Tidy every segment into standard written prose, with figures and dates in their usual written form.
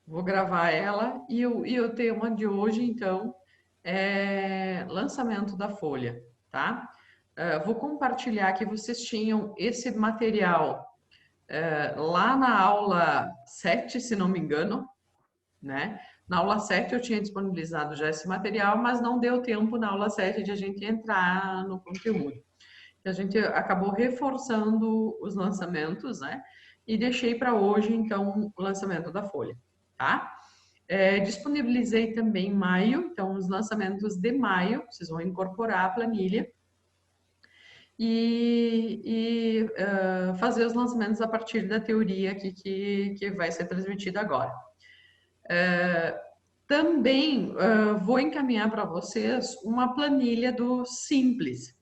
Vou gravar ela e o tema de hoje, então, é lançamento da folha, tá? Vou compartilhar que vocês tinham esse material lá na aula 7, se não me engano, né? Na aula 7 eu tinha disponibilizado já esse material, mas não deu tempo na aula 7 de a gente entrar no conteúdo. A gente acabou reforçando os lançamentos, né? E deixei para hoje, então, o lançamento da folha, tá? Disponibilizei também em maio, então, os lançamentos de maio, vocês vão incorporar a planilha e fazer os lançamentos a partir da teoria aqui que vai ser transmitida agora. Também vou encaminhar para vocês uma planilha do Simples.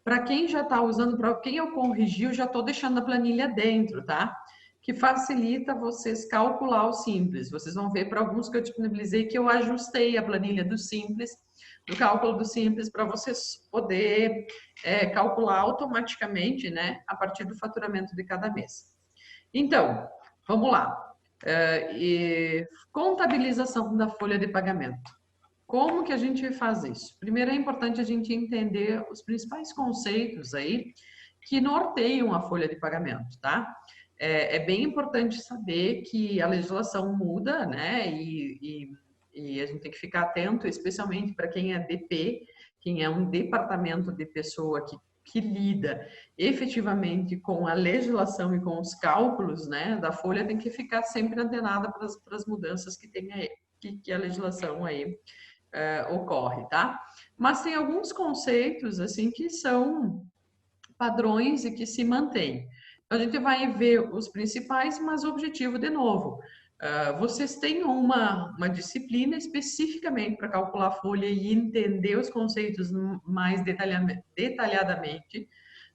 Para quem já está usando, para quem eu corrigi, eu já estou deixando a planilha dentro, tá? Que facilita vocês calcular o Simples. Vocês vão ver para alguns que eu disponibilizei que eu ajustei a planilha do Simples, do cálculo do Simples, para vocês poder calcular automaticamente, né? A partir do faturamento de cada mês. Então, vamos lá. Contabilização da folha de pagamento. Como que a gente faz isso? Primeiro é importante a gente entender os principais conceitos aí que norteiam a folha de pagamento, tá? É bem importante saber que a legislação muda, né? E a gente tem que ficar atento, especialmente para quem é DP, quem é um departamento de pessoa que lida efetivamente com a legislação e com os cálculos, né, da folha, tem que ficar sempre antenada para as mudanças que tem aí, que a legislação aí ocorre, tá? Mas tem alguns conceitos assim que são padrões e que se mantêm. Então, a gente vai ver os principais, mas o objetivo, de novo, vocês têm uma disciplina especificamente para calcular a folha e entender os conceitos mais detalhadamente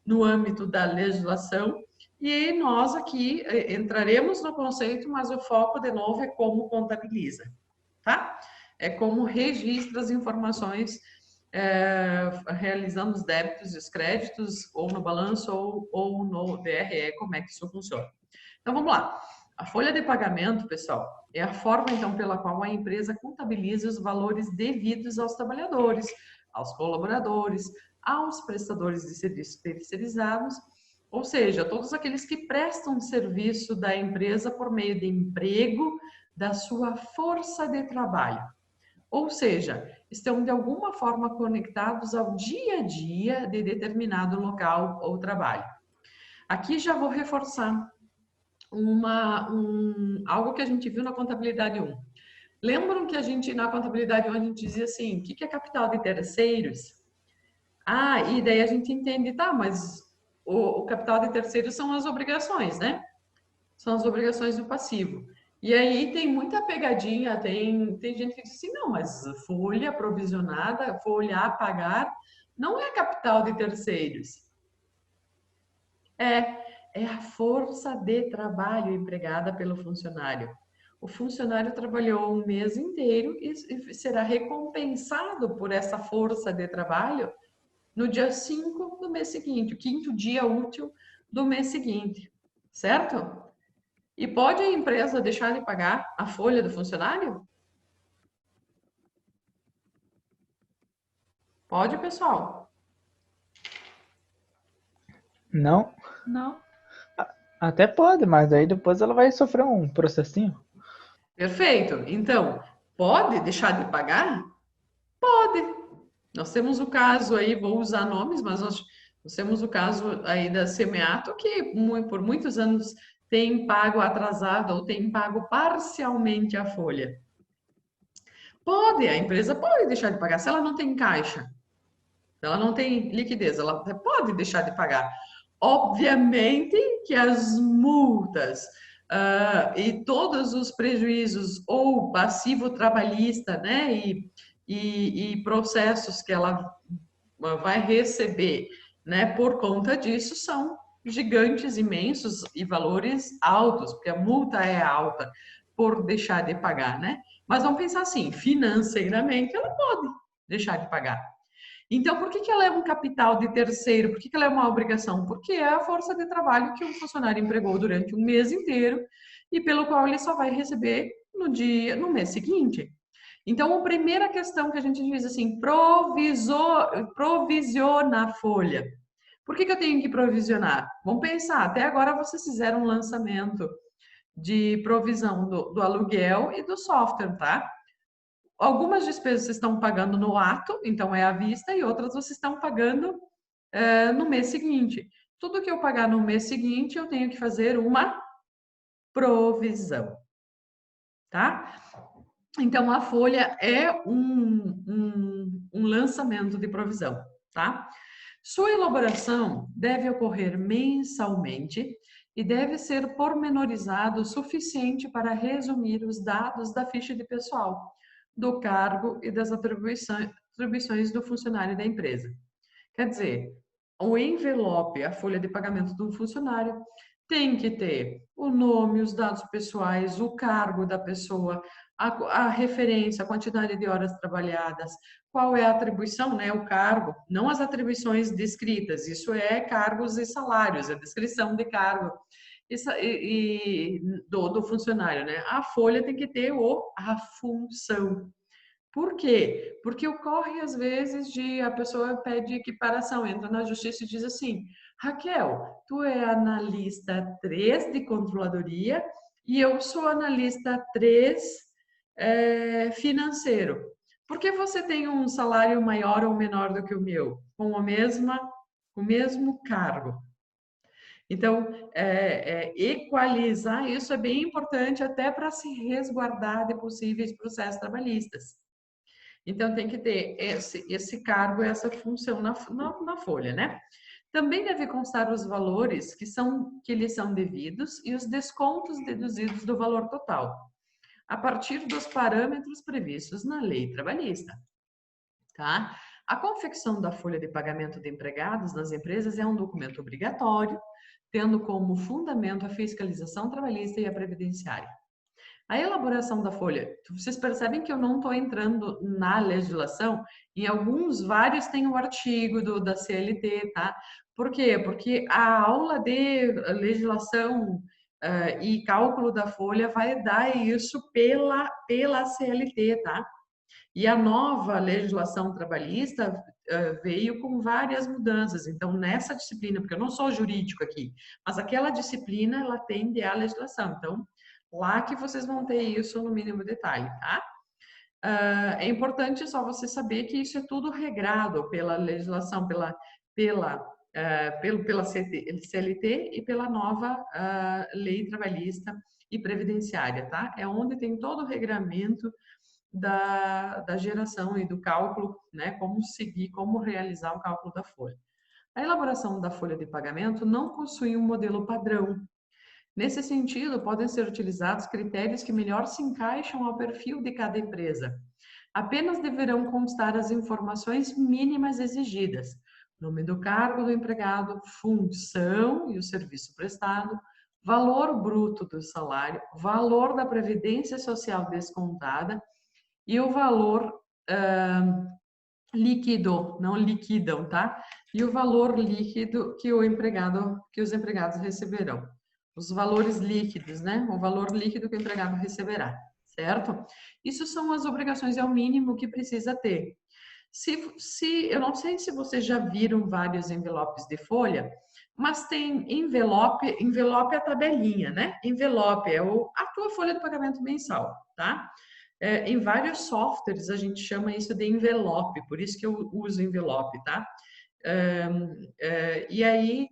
no âmbito da legislação. E nós aqui entraremos no conceito, mas o foco, de novo, é como contabiliza, tá? É como registra as informações realizando os débitos e os créditos, ou no balanço, ou no DRE, como é que isso funciona. Então, vamos lá. A folha de pagamento, pessoal, é a forma, então, pela qual a empresa contabiliza os valores devidos aos trabalhadores, aos colaboradores, aos prestadores de serviços terceirizados, ou seja, todos aqueles que prestam serviço da empresa por meio de emprego da sua força de trabalho. Ou seja, estão de alguma forma conectados ao dia a dia de determinado local ou trabalho. Aqui já vou reforçar algo que a gente viu na contabilidade 1. Lembram que a gente, na contabilidade 1, a gente dizia assim, o que é capital de terceiros? Ah, e daí a gente entende, tá, mas o capital de terceiros são as obrigações, né? São as obrigações do passivo. E aí tem muita pegadinha, tem gente que diz assim, não, mas folha provisionada, folha a pagar, não é capital de terceiros. É a força de trabalho empregada pelo funcionário. O funcionário trabalhou um mês inteiro e será recompensado por essa força de trabalho no dia 5 do mês seguinte, o quinto dia útil do mês seguinte, certo? E pode a empresa deixar de pagar a folha do funcionário? Pode, pessoal? Não, Não. até pode, mas aí depois ela vai sofrer um processinho. Perfeito. Então, pode deixar de pagar? Pode. Nós temos o caso aí, vou usar nomes, mas nós temos o caso aí da Semeato, que por muitos anos tem pago atrasado ou tem pago parcialmente a folha. Pode, a empresa pode deixar de pagar se ela não tem caixa. Ela não tem liquidez, ela pode deixar de pagar. Obviamente que as multas e todos os prejuízos ou passivo trabalhista, né, e processos que ela vai receber, né, por conta disso são gigantes, imensos e valores altos, porque a multa é alta por deixar de pagar, né? Mas vamos pensar assim, financeiramente ela pode deixar de pagar. Então, por que ela é um capital de terceiro? Por que ela é uma obrigação? Porque é a força de trabalho que o funcionário empregou durante um mês inteiro e pelo qual ele só vai receber no mês seguinte. Então, a primeira questão que a gente diz assim, provisiona a folha. Por que eu tenho que provisionar? Vamos pensar, até agora vocês fizeram um lançamento de provisão do aluguel e do software, tá? Algumas despesas vocês estão pagando no ato, então é à vista, e outras vocês estão pagando no mês seguinte. Tudo que eu pagar no mês seguinte, eu tenho que fazer uma provisão, tá? Então, a folha é um lançamento de provisão, tá? Sua elaboração deve ocorrer mensalmente e deve ser pormenorizado o suficiente para resumir os dados da ficha de pessoal, do cargo e das atribuições do funcionário da empresa. Quer dizer, o envelope, a folha de pagamento do funcionário, tem que ter o nome, os dados pessoais, o cargo da pessoa, a referência, a quantidade de horas trabalhadas, qual é a atribuição, né, o cargo, não as atribuições descritas, isso é cargos e salários, a descrição de cargo do funcionário, né? A folha tem que ter a função. Por quê? Porque ocorre às vezes de a pessoa pede equiparação, entra na justiça e diz assim: Raquel, tu é analista 3 de controladoria e eu sou analista 3 financeiro. Por que você tem um salário maior ou menor do que o meu? Com o mesmo cargo. Então, equalizar isso é bem importante até para se resguardar de possíveis processos trabalhistas. Então, tem que ter esse cargo, essa função na folha, né? Também deve constar os valores que lhes são devidos e os descontos deduzidos do valor total, a partir dos parâmetros previstos na lei trabalhista, tá? A confecção da folha de pagamento de empregados nas empresas é um documento obrigatório, tendo como fundamento a fiscalização trabalhista e a previdenciária. A elaboração da folha, vocês percebem que eu não estou entrando na legislação, vários tem o artigo da CLT, tá? Por quê? Porque a aula de legislação e cálculo da folha vai dar isso pela CLT, tá? E a nova legislação trabalhista veio com várias mudanças. Então, nessa disciplina, porque eu não sou jurídico aqui, mas aquela disciplina, ela atende à legislação. Então, lá que vocês vão ter isso no mínimo detalhe, tá? É importante só você saber que isso é tudo regrado pela legislação, pela CLT e pela nova lei trabalhista e previdenciária, tá? É onde tem todo o regramento da geração e do cálculo, né? Como seguir, como realizar o cálculo da folha. A elaboração da folha de pagamento não possui um modelo padrão. Nesse sentido, podem ser utilizados critérios que melhor se encaixam ao perfil de cada empresa. Apenas deverão constar as informações mínimas exigidas: nome do cargo do empregado, função e o serviço prestado, valor bruto do salário, valor da previdência social descontada e o valor líquido, não liquidam, tá? E o valor líquido que os empregados receberão. Os valores líquidos, né? O valor líquido que o empregado receberá, certo? Isso são as obrigações, é o mínimo que precisa ter. Eu não sei se vocês já viram vários envelopes de folha, mas tem envelope é a tabelinha, né? Envelope é a tua folha de pagamento mensal, tá? Em vários softwares a gente chama isso de envelope, por isso que eu uso envelope, tá? E aí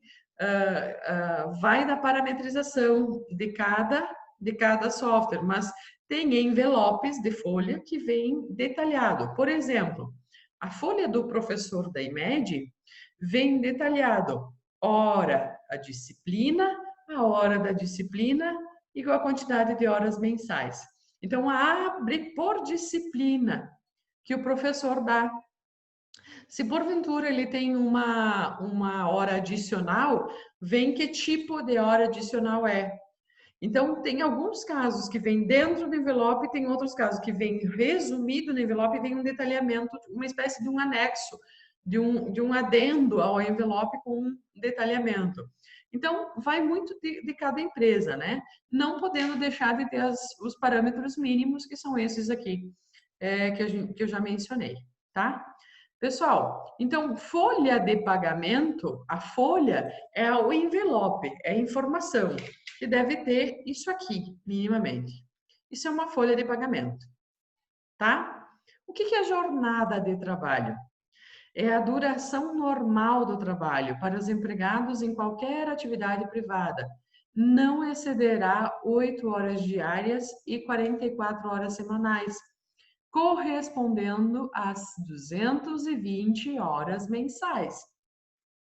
vai da parametrização de cada software, mas tem envelopes de folha que vem detalhado. Por exemplo, a folha do professor da IMED vem detalhado a disciplina, a hora da disciplina e com a quantidade de horas mensais. Então, abre por disciplina que o professor dá. Se porventura ele tem uma hora adicional, vem que tipo de hora adicional é. Então, tem alguns casos que vem dentro do envelope, tem outros casos que vem resumido no envelope e vem um detalhamento, uma espécie de um anexo, de um adendo ao envelope com um detalhamento. Então, vai muito de cada empresa, né? Não podendo deixar de ter os parâmetros mínimos, que são esses aqui, que eu já mencionei, tá? Pessoal, então, folha de pagamento, a folha é o envelope, é a informação, que deve ter isso aqui, minimamente. Isso é uma folha de pagamento, tá? O que é jornada de trabalho? É a duração normal do trabalho para os empregados em qualquer atividade privada. Não excederá 8 horas diárias e 44 horas semanais, correspondendo às 220 horas mensais,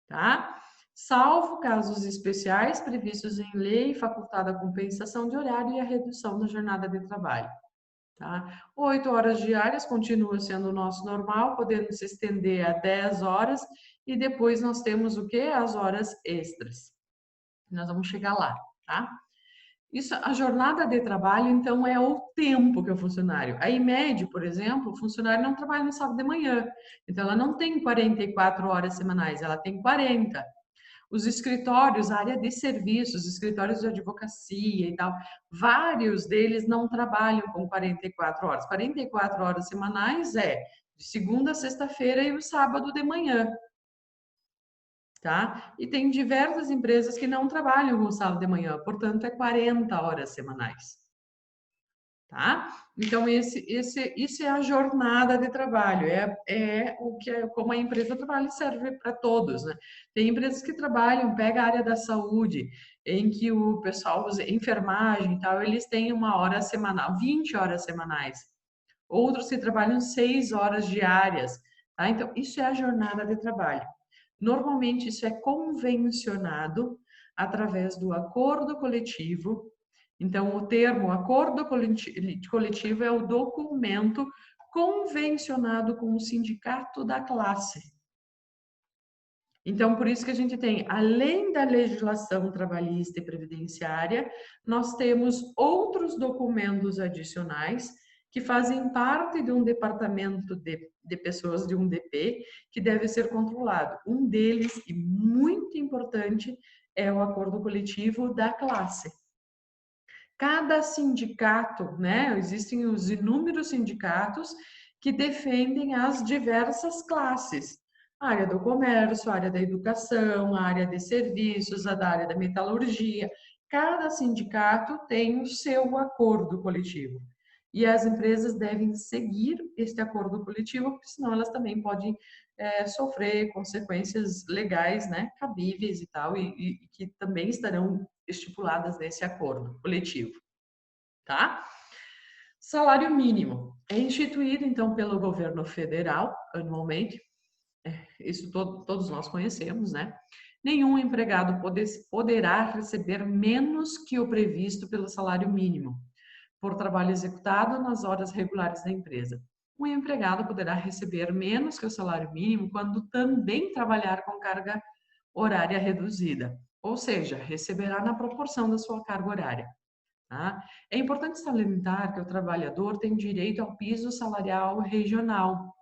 tá? Salvo casos especiais previstos em lei facultada a compensação de horário e a redução da jornada de trabalho. Tá? 8 horas diárias continua sendo o nosso normal, podendo se estender a 10 horas e depois nós temos o que? As horas extras. Nós vamos chegar lá, tá? Isso, a jornada de trabalho, então, é o tempo que o funcionário. A IMED, por exemplo, o funcionário não trabalha no sábado de manhã, então ela não tem 44 horas semanais, ela tem 40. Os escritórios, a área de serviços, escritórios de advocacia e tal, vários deles não trabalham com 44 horas. 44 horas semanais é de segunda a sexta-feira e o sábado de manhã, tá? E tem diversas empresas que não trabalham com sábado de manhã, portanto é 40 horas semanais. Tá? Então, isso é a jornada de trabalho, como a empresa trabalha e serve para todos, né? Tem empresas que trabalham, pega a área da saúde, em que o pessoal usa enfermagem e tal, eles têm 1 hora semanal, 20 horas semanais. Outros que trabalham 6 horas diárias, tá? Então, isso é a jornada de trabalho. Normalmente, isso é convencionado através do acordo coletivo. Então, o termo acordo coletivo é o documento convencionado com o sindicato da classe. Então, por isso que a gente tem, além da legislação trabalhista e previdenciária, nós temos outros documentos adicionais que fazem parte de um departamento de pessoas, de um DP, que deve ser controlado. Um deles, e muito importante, é o acordo coletivo da classe. Cada sindicato, né? Existem os inúmeros sindicatos que defendem as diversas classes. A área do comércio, a área da educação, a área de serviços, a da área da metalurgia. Cada sindicato tem o seu acordo coletivo. E as empresas devem seguir este acordo coletivo, porque senão elas também podem sofrer consequências legais, né, cabíveis e tal, e que também estarão estipuladas nesse acordo coletivo, tá? Salário mínimo é instituído, então, pelo governo federal, anualmente. Isso todos nós conhecemos, né? Nenhum empregado poderá receber menos que o previsto pelo salário mínimo por trabalho executado nas horas regulares da empresa. O empregado poderá receber menos que o salário mínimo quando também trabalhar com carga horária reduzida, ou seja, receberá na proporção da sua carga horária. Tá? É importante salientar que o trabalhador tem direito ao piso salarial regional.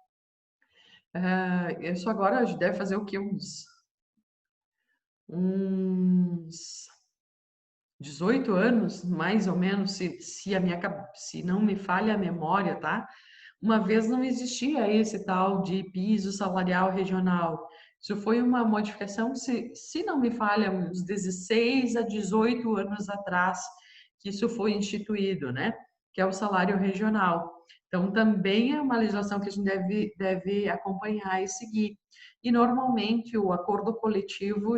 Isso agora deve fazer o quê? Uns 18 anos, mais ou menos, se não me falha a memória, tá? Uma vez não existia esse tal de piso salarial regional. Isso foi uma modificação, se não me falha, uns 16 a 18 anos atrás, que isso foi instituído, né? Que é o salário regional. Então, também é uma legislação que a gente deve acompanhar e seguir. E, normalmente, o acordo coletivo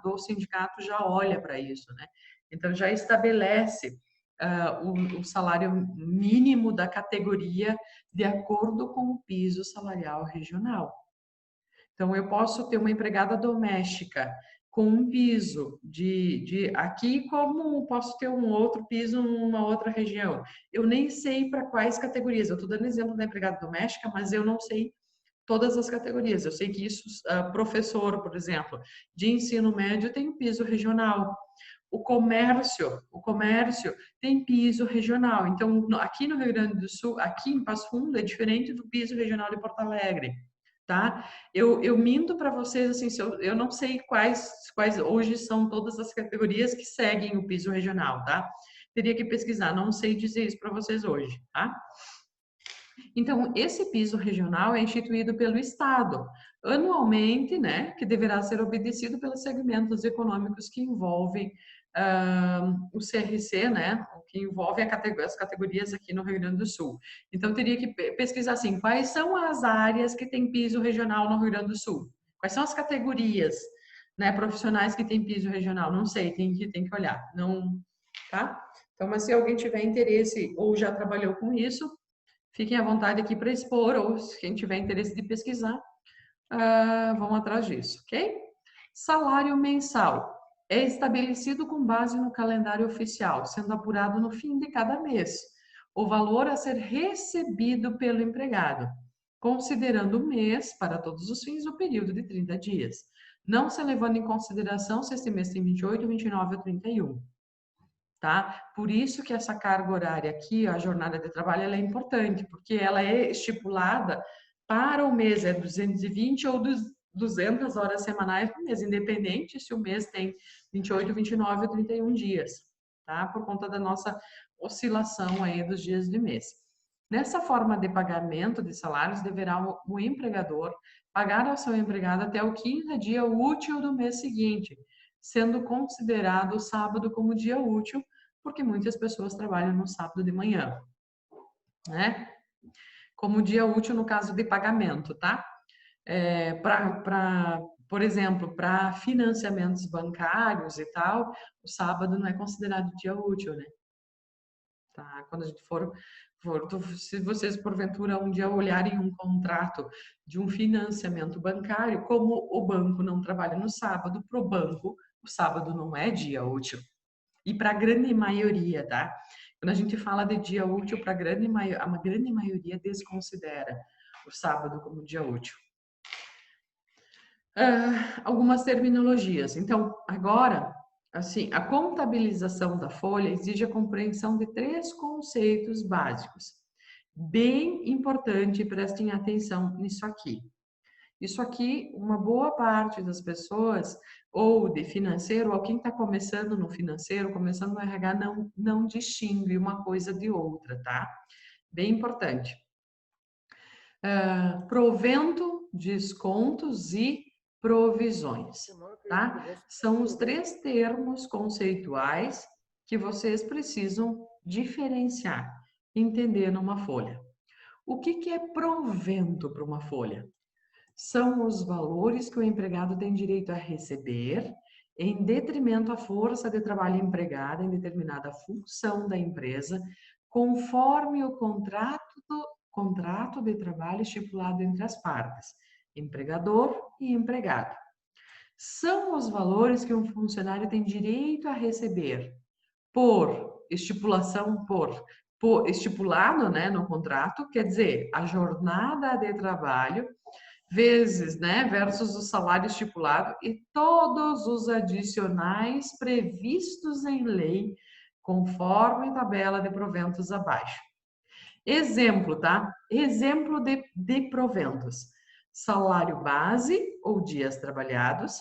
do sindicato já olha para isso, né? Então, já estabelece o salário mínimo da categoria de acordo com o piso salarial regional. Então, eu posso ter uma empregada doméstica com um piso aqui, como posso ter um outro piso numa outra região. Eu nem sei para quais categorias. Eu estou dando exemplo da empregada doméstica, mas eu não sei todas as categorias. Eu sei que isso, professor, por exemplo, de ensino médio tem um piso regional. O comércio tem piso regional. Então, aqui no Rio Grande do Sul, aqui em Passo Fundo, é diferente do piso regional de Porto Alegre. tá? Eu minto para vocês, assim, eu não sei quais hoje são todas as categorias que seguem o piso regional, tá? Teria que pesquisar, não sei dizer isso para vocês hoje, tá? Então, esse piso regional é instituído pelo Estado, anualmente, né, que deverá ser obedecido pelos segmentos econômicos que envolvem o CRC, né, que envolve as categorias aqui no Rio Grande do Sul. Então, teria que pesquisar assim, quais são as áreas que têm piso regional no Rio Grande do Sul? Quais são as categorias, né, profissionais que têm piso regional? Não sei, tem que olhar, não, tá? Então, mas se alguém tiver interesse ou já trabalhou com isso, fiquem à vontade aqui para expor, ou se quem tiver interesse de pesquisar, vão atrás disso, ok? Salário mensal é estabelecido com base no calendário oficial, sendo apurado no fim de cada mês. O valor a ser recebido pelo empregado, considerando o mês, para todos os fins, o período de 30 dias, não se levando em consideração se este mês tem 28, 29 ou 31. Tá? Por isso que essa carga horária aqui, a jornada de trabalho, ela é importante, porque ela é estipulada para o mês, é 220 ou 200 horas semanais por mês, independente se o mês tem 28, 29 ou 31 dias, tá? Por conta da nossa oscilação aí dos dias de mês. Nessa forma de pagamento de salários, deverá o empregador pagar ao seu empregado até o 15º dia útil do mês seguinte, sendo considerado o sábado como dia útil, porque muitas pessoas trabalham no sábado de manhã, né? Como dia útil no caso de pagamento, tá? Por exemplo, para financiamentos bancários e tal, o sábado não é considerado dia útil, né? Tá? Quando a gente se vocês porventura um dia olharem um contrato de um financiamento bancário, como o banco não trabalha no sábado, para o banco o sábado não é dia útil. E para a grande maioria, tá? Quando a gente fala de dia útil, para a grande maioria desconsidera o sábado como dia útil. Algumas terminologias. Então, agora, assim, a contabilização da folha exige a compreensão de 3 conceitos básicos. Bem importante, prestem atenção nisso aqui. Isso aqui, uma boa parte das pessoas, ou de financeiro, ou quem está começando no financeiro, começando no RH, não distingue uma coisa de outra, tá? Bem importante. Provento, descontos e provisões, tá? São os 3 termos conceituais que vocês precisam diferenciar, entender numa folha. O que é provento para uma folha? São os valores que o empregado tem direito a receber em detrimento à força de trabalho empregada em determinada função da empresa, conforme o contrato de trabalho estipulado entre as partes, empregador e empregado. São os valores que um funcionário tem direito a receber por estipulação, por estipulado, né, no contrato, quer dizer, a jornada de trabalho vezes, né, versus o salário estipulado e todos os adicionais previstos em lei, conforme tabela de proventos abaixo. Exemplo, tá? Exemplo de proventos. Salário base ou dias trabalhados,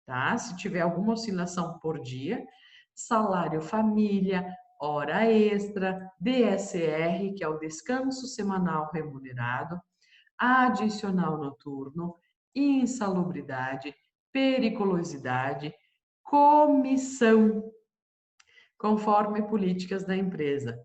tá? Se tiver alguma oscilação por dia. Salário família, hora extra, DSR, que é o descanso semanal remunerado, adicional noturno, insalubridade, periculosidade, comissão, conforme políticas da empresa.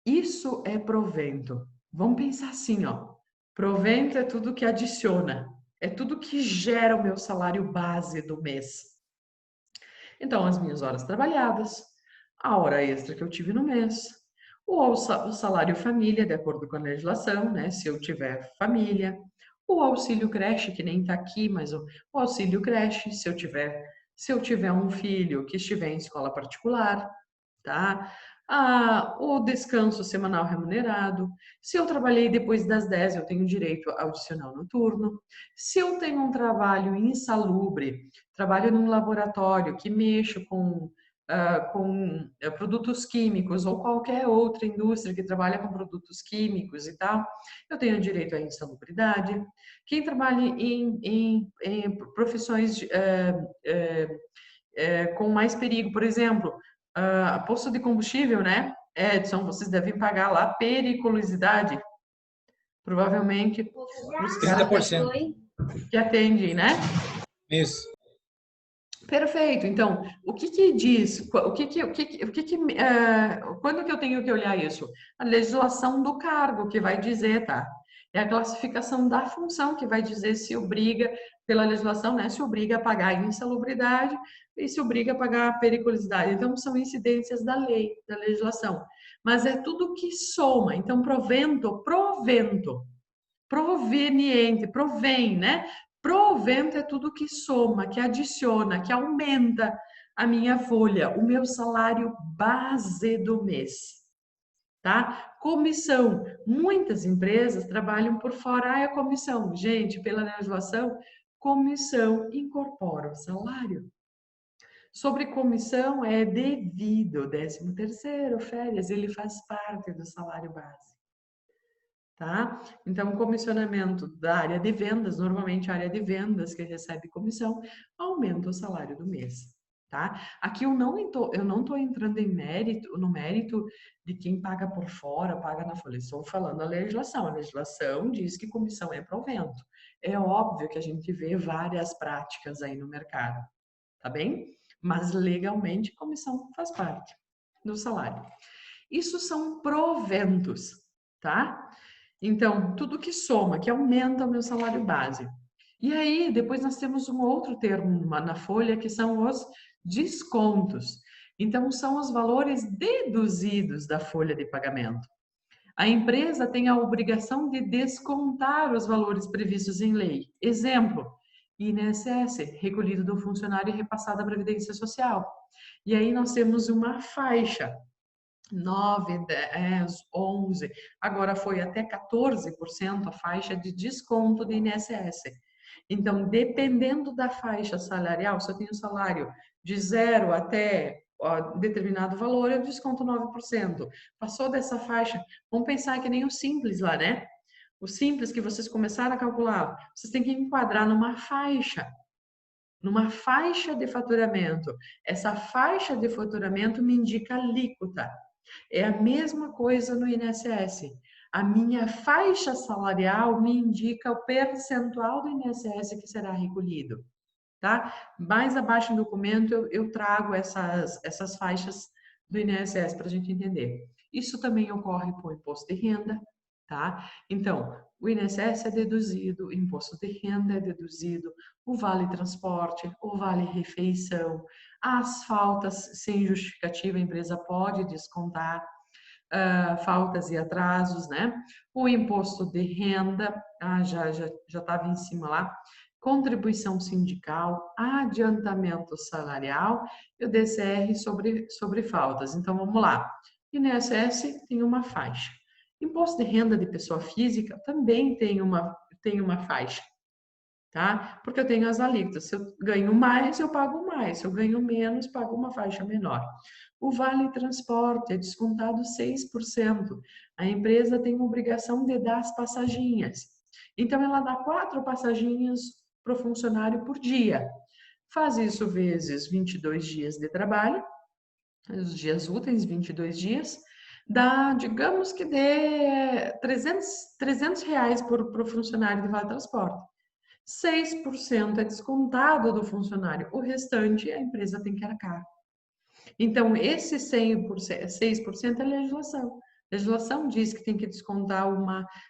Isso é provento. Vamos pensar assim, ó. Provento é tudo que adiciona, é tudo que gera o meu salário base do mês. Então, as minhas horas trabalhadas, a hora extra que eu tive no mês, o salário família, de acordo com a legislação, né? Se eu tiver família, o auxílio creche, que nem está aqui, mas o auxílio creche, se eu tiver um filho que estiver em escola particular, tá? O descanso semanal remunerado. Se eu trabalhei depois das 10, eu tenho direito ao adicional noturno. Se eu tenho um trabalho insalubre, trabalho num laboratório que mexo com com produtos químicos ou qualquer outra indústria que trabalha com produtos químicos e tal, eu tenho direito à insalubridade. Quem trabalha em profissões com mais perigo, por exemplo, posto de combustível, né? Edson, vocês devem pagar lá periculosidade, provavelmente para os caras 30%. que atendem, né? Isso. Perfeito. Então, o que que diz? Quando que eu tenho que olhar isso? A legislação do cargo que vai dizer, tá? É a classificação da função que vai dizer se obriga, pela legislação, né? Se obriga a pagar a insalubridade e se obriga a pagar a periculosidade. Então, são incidências da lei, da legislação. Mas é tudo que soma. Então, provento, proveniente, provém, né? Provento é tudo que soma, que adiciona, que aumenta a minha folha, o meu salário base do mês, tá? Comissão. Muitas empresas trabalham por fora. É comissão. Gente, pela legislação, comissão incorpora o salário. Sobre comissão é devido, 13º, férias, ele faz parte do salário base. Tá? Então, comissionamento da área de vendas, normalmente a área de vendas que recebe comissão, aumenta o salário do mês, tá? Aqui eu não estou entrando no mérito de quem paga por fora, paga na folha. Estou falando a legislação diz que comissão é provento. É óbvio que a gente vê várias práticas aí no mercado, tá bem? Mas legalmente comissão faz parte do salário. Isso são proventos, tá? Então, tudo que soma, que aumenta o meu salário base. E aí, depois nós temos um outro termo na folha, que são os descontos. Então, são os valores deduzidos da folha de pagamento. A empresa tem a obrigação de descontar os valores previstos em lei. Exemplo, INSS, recolhido do funcionário e repassado à Previdência Social. E aí nós temos uma faixa. 9, 10, 11, agora foi até 14% a faixa de desconto do INSS. Então, dependendo da faixa salarial, se eu tenho salário de 0 até determinado valor, eu desconto 9%. Passou dessa faixa, vamos pensar que nem o Simples lá, né? O Simples que vocês começaram a calcular, vocês têm que enquadrar numa faixa de faturamento. Essa faixa de faturamento me indica a alíquota. É a mesma coisa no INSS. A minha faixa salarial me indica o percentual do INSS que será recolhido, tá? Mais abaixo no documento eu trago essas faixas do INSS para a gente entender. Isso também ocorre com o imposto de renda, tá? Então, o INSS é deduzido, o imposto de renda é deduzido, o vale transporte, o vale refeição, as faltas sem justificativa a empresa pode descontar, faltas e atrasos, né? O imposto de renda, já estava em cima lá, contribuição sindical, adiantamento salarial e o DCR sobre faltas. Então, vamos lá. INSS tem uma faixa. Imposto de renda de pessoa física também tem uma faixa, tá? Porque eu tenho as alíquotas. Se eu ganho mais, eu pago mais. Se eu ganho menos, pago uma faixa menor. O vale transporte é descontado 6%. A empresa tem a obrigação de dar as passaginhas. Então, ela dá 4 passaginhas para o funcionário por dia. Faz isso vezes 22 dias de trabalho, os dias úteis, 22 dias, dá, digamos que dê 300 reais para o funcionário de vale transporte. 6% é descontado do funcionário, o restante a empresa tem que arcar. Então, esse 6% é legislação. A legislação diz que tem que descontar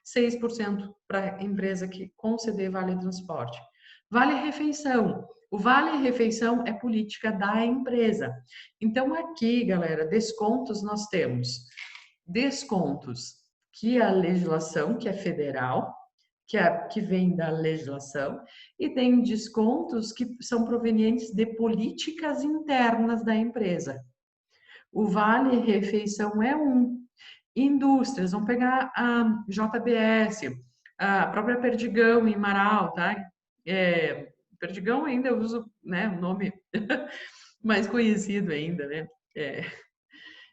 6% para a empresa que conceder vale transporte. Vale refeição. O vale refeição é política da empresa. Então, aqui, galera, descontos nós temos descontos que a legislação, que é federal, que vem da legislação, e tem descontos que são provenientes de políticas internas da empresa. O Vale Refeição é um. Indústrias, vamos pegar a JBS, a própria Perdigão em Marau, tá? Perdigão ainda eu uso, né, o nome mais conhecido ainda, né? É.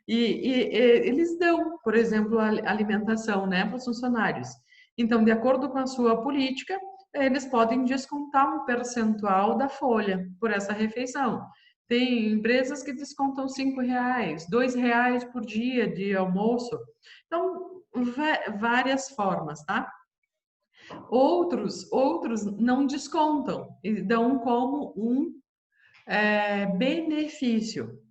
E eles dão, por exemplo, a alimentação, né, para os funcionários. Então, de acordo com a sua política, eles podem descontar um percentual da folha por essa refeição. Tem empresas que descontam R$ 5, R$ 2 por dia de almoço. Então, várias formas, tá? Outros não descontam e dão como um benefício,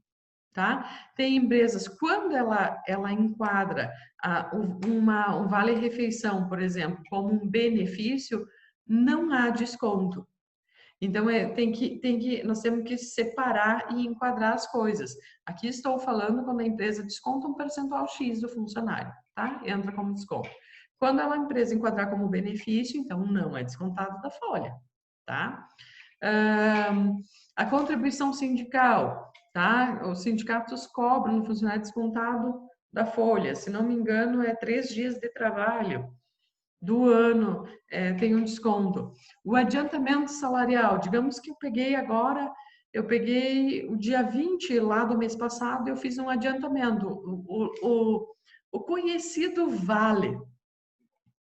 tá? Tem empresas, quando ela enquadra um vale-refeição, por exemplo, como um benefício, não há desconto. Então, nós temos que separar e enquadrar as coisas. Aqui estou falando quando a empresa desconta um percentual X do funcionário, tá? Entra como desconto. Quando a empresa enquadrar como benefício, então não é descontado da folha, tá? A contribuição sindical, tá? Os sindicatos cobram no funcionário descontado da folha. Se não me engano, é 3 dias de trabalho do ano, tem um desconto. O adiantamento salarial, digamos que eu peguei o dia 20 lá do mês passado, eu fiz um adiantamento, o conhecido vale,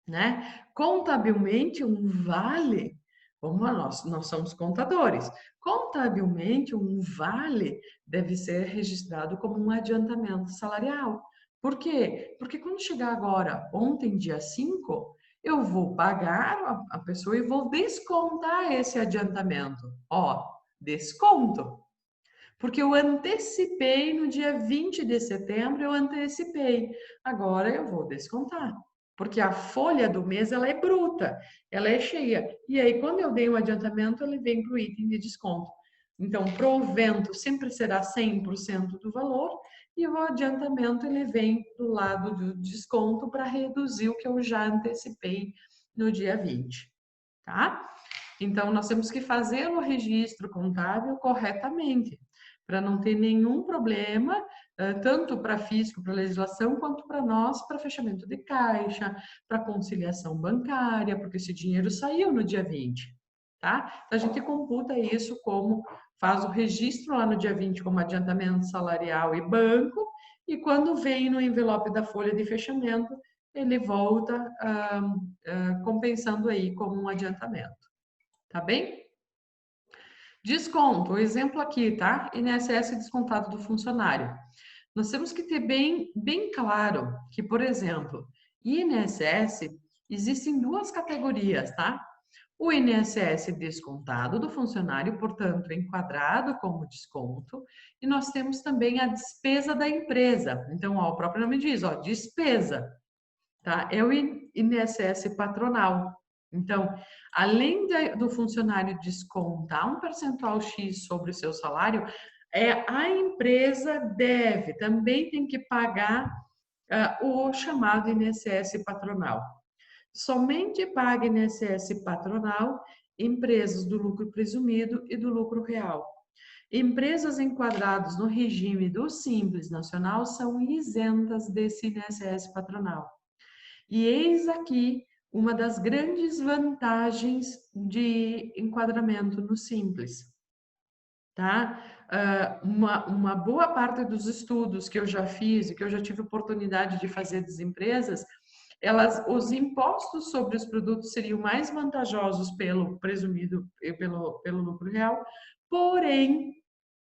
né? Contabilmente, um vale, como nós somos contadores, contabilmente, um vale deve ser registrado como um adiantamento salarial. Por quê? Porque quando chegar agora, ontem, dia 5, eu vou pagar a pessoa e vou descontar esse adiantamento. Ó, desconto. Porque eu antecipei no dia 20 de setembro, eu antecipei. Agora eu vou descontar. Porque a folha do mês, ela é bruta, ela é cheia. E aí, quando eu dei um adiantamento, ele vem para o item de desconto. Então, provento sempre será 100% do valor e o adiantamento ele vem do lado do desconto para reduzir o que eu já antecipei no dia 20, tá? Então, nós temos que fazer o registro contábil corretamente, para não ter nenhum problema, tanto para fisco, para legislação, quanto para nós, para fechamento de caixa, para conciliação bancária, porque esse dinheiro saiu no dia 20, tá? Então, a gente computa isso como, faz o registro lá no dia 20 como adiantamento salarial e banco, e quando vem no envelope da folha de fechamento, ele volta compensando aí como um adiantamento. Tá bem? Desconto, o exemplo aqui, tá? INSS descontado do funcionário. Nós temos que ter bem claro que, por exemplo, INSS existem duas categorias, tá? O INSS descontado do funcionário, portanto, enquadrado como desconto, e nós temos também a despesa da empresa. Então, ó, o próprio nome diz, ó, despesa, tá? É o INSS patronal. Então, além do funcionário descontar um percentual X sobre o seu salário, a empresa também tem que pagar o chamado INSS patronal. Somente paga INSS patronal empresas do lucro presumido e do lucro real. Empresas enquadradas no regime do Simples Nacional são isentas desse INSS patronal. E eis aqui uma das grandes vantagens de enquadramento no Simples, tá? Uma boa parte dos estudos que eu já fiz e que eu já tive oportunidade de fazer das empresas, os impostos sobre os produtos seriam mais vantajosos pelo presumido e pelo lucro real, porém,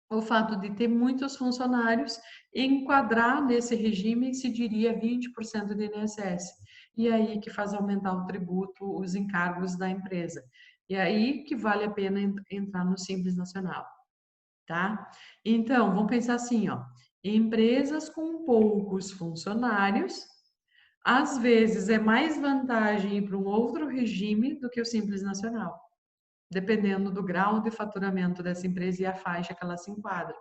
o fato de ter muitos funcionários, enquadrar nesse regime se diria 20% de INSS. E aí que faz aumentar o tributo, os encargos da empresa. E aí que vale a pena entrar no Simples Nacional, tá? Então, vamos pensar assim, ó, empresas com poucos funcionários, às vezes é mais vantagem ir para um outro regime do que o Simples Nacional, dependendo do grau de faturamento dessa empresa e a faixa que ela se enquadra.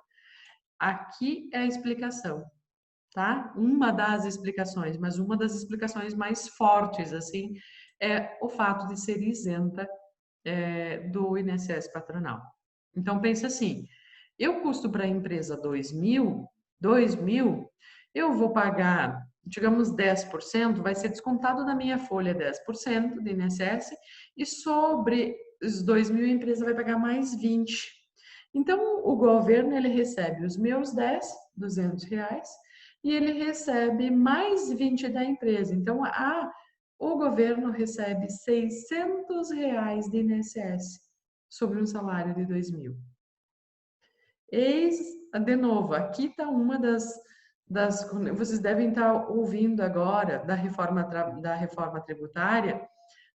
Aqui é a explicação, tá? Uma das explicações, mas uma das explicações mais fortes, assim, é o fato de ser isenta do INSS patronal. Então, pensa assim, eu custo para a empresa 2.000, eu vou pagar, digamos, 10%, vai ser descontado da minha folha 10% de INSS, e sobre os 2.000 a empresa vai pagar mais 20%. Então, o governo, ele recebe os meus 10, R$ 200, e ele recebe mais 20 da empresa. Então, o governo recebe R$ 600 de INSS sobre um salário de 2.000. Eis, de novo, aqui está uma das... Vocês devem estar ouvindo agora da reforma tributária,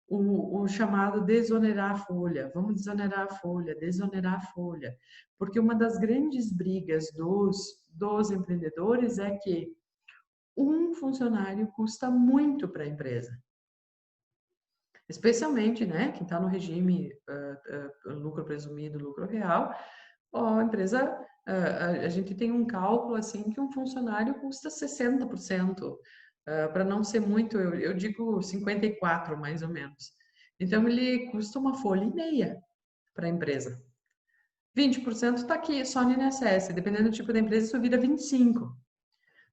o chamado desonerar a folha. Vamos desonerar a folha, desonerar a folha. Porque uma das grandes brigas dos empreendedores é que um funcionário custa muito para a empresa. Especialmente, né, quem está no regime lucro presumido, lucro real, a empresa, a gente tem um cálculo assim que um funcionário custa 60%, para não ser muito, eu digo 54 mais ou menos. Então ele custa uma folha e meia para a empresa. 20% está aqui só no INSS, dependendo do tipo da empresa, isso vira 25%.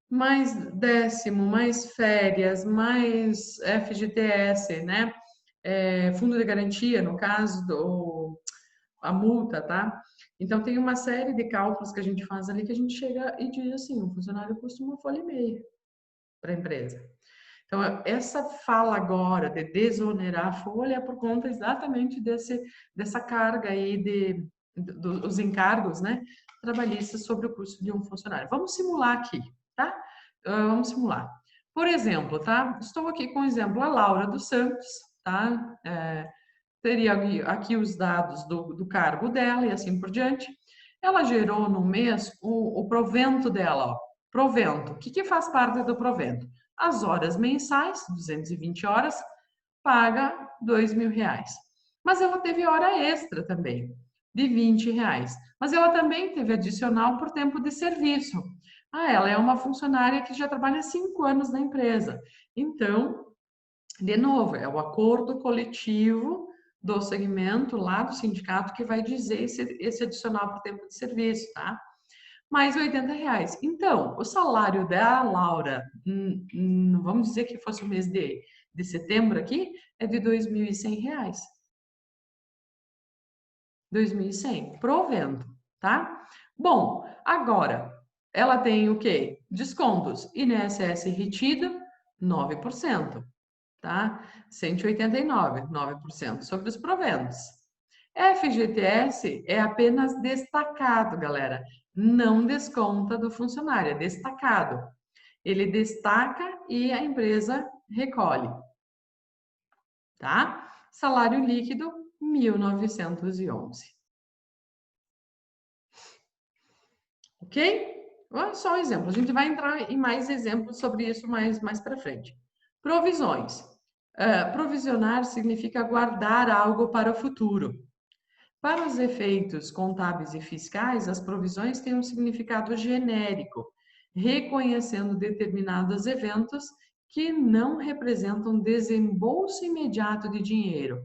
Mais décimo, mais férias, mais FGTS, né? Fundo de garantia, no caso a multa, tá? Então, tem uma série de cálculos que a gente faz ali que a gente chega e diz assim, um funcionário custa uma folha e meia para a empresa. Então, essa fala agora de desonerar a folha é por conta exatamente dessa carga aí dos encargos, né, trabalhistas sobre o custo de um funcionário. Vamos simular aqui, tá? Vamos simular. Por exemplo, tá? Estou aqui com o exemplo, a Laura dos Santos, tá? Teria aqui os dados do cargo dela e assim por diante. Ela gerou no mês o provento dela, ó. Provento. O que faz parte do provento? As horas mensais, 220 horas, paga R$ 2.000. Mas ela teve hora extra também, de R$ 20. Mas ela também teve adicional por tempo de serviço. Ela é uma funcionária que já trabalha 5 anos na empresa. Então, de novo, é o acordo coletivo do segmento lá do sindicato que vai dizer esse adicional por tempo de serviço, tá? Mais R$ 80. Então, o salário da Laura, vamos dizer que fosse o mês de setembro aqui, é de R$ 2.100. R$ 2.100, provento, tá? Bom, agora, ela tem o quê? Descontos. INSS retido, 9%. Tá? 189, 9% sobre os proventos. FGTS é apenas destacado, galera. Não desconta do funcionário, é destacado. Ele destaca e a empresa recolhe. Tá? Salário líquido, 1.911. Ok? Só um exemplo. A gente vai entrar em mais exemplos sobre isso mais para frente. Provisões. Provisionar significa guardar algo para o futuro. Para os efeitos contábeis e fiscais, as provisões têm um significado genérico, reconhecendo determinados eventos que não representam desembolso imediato de dinheiro.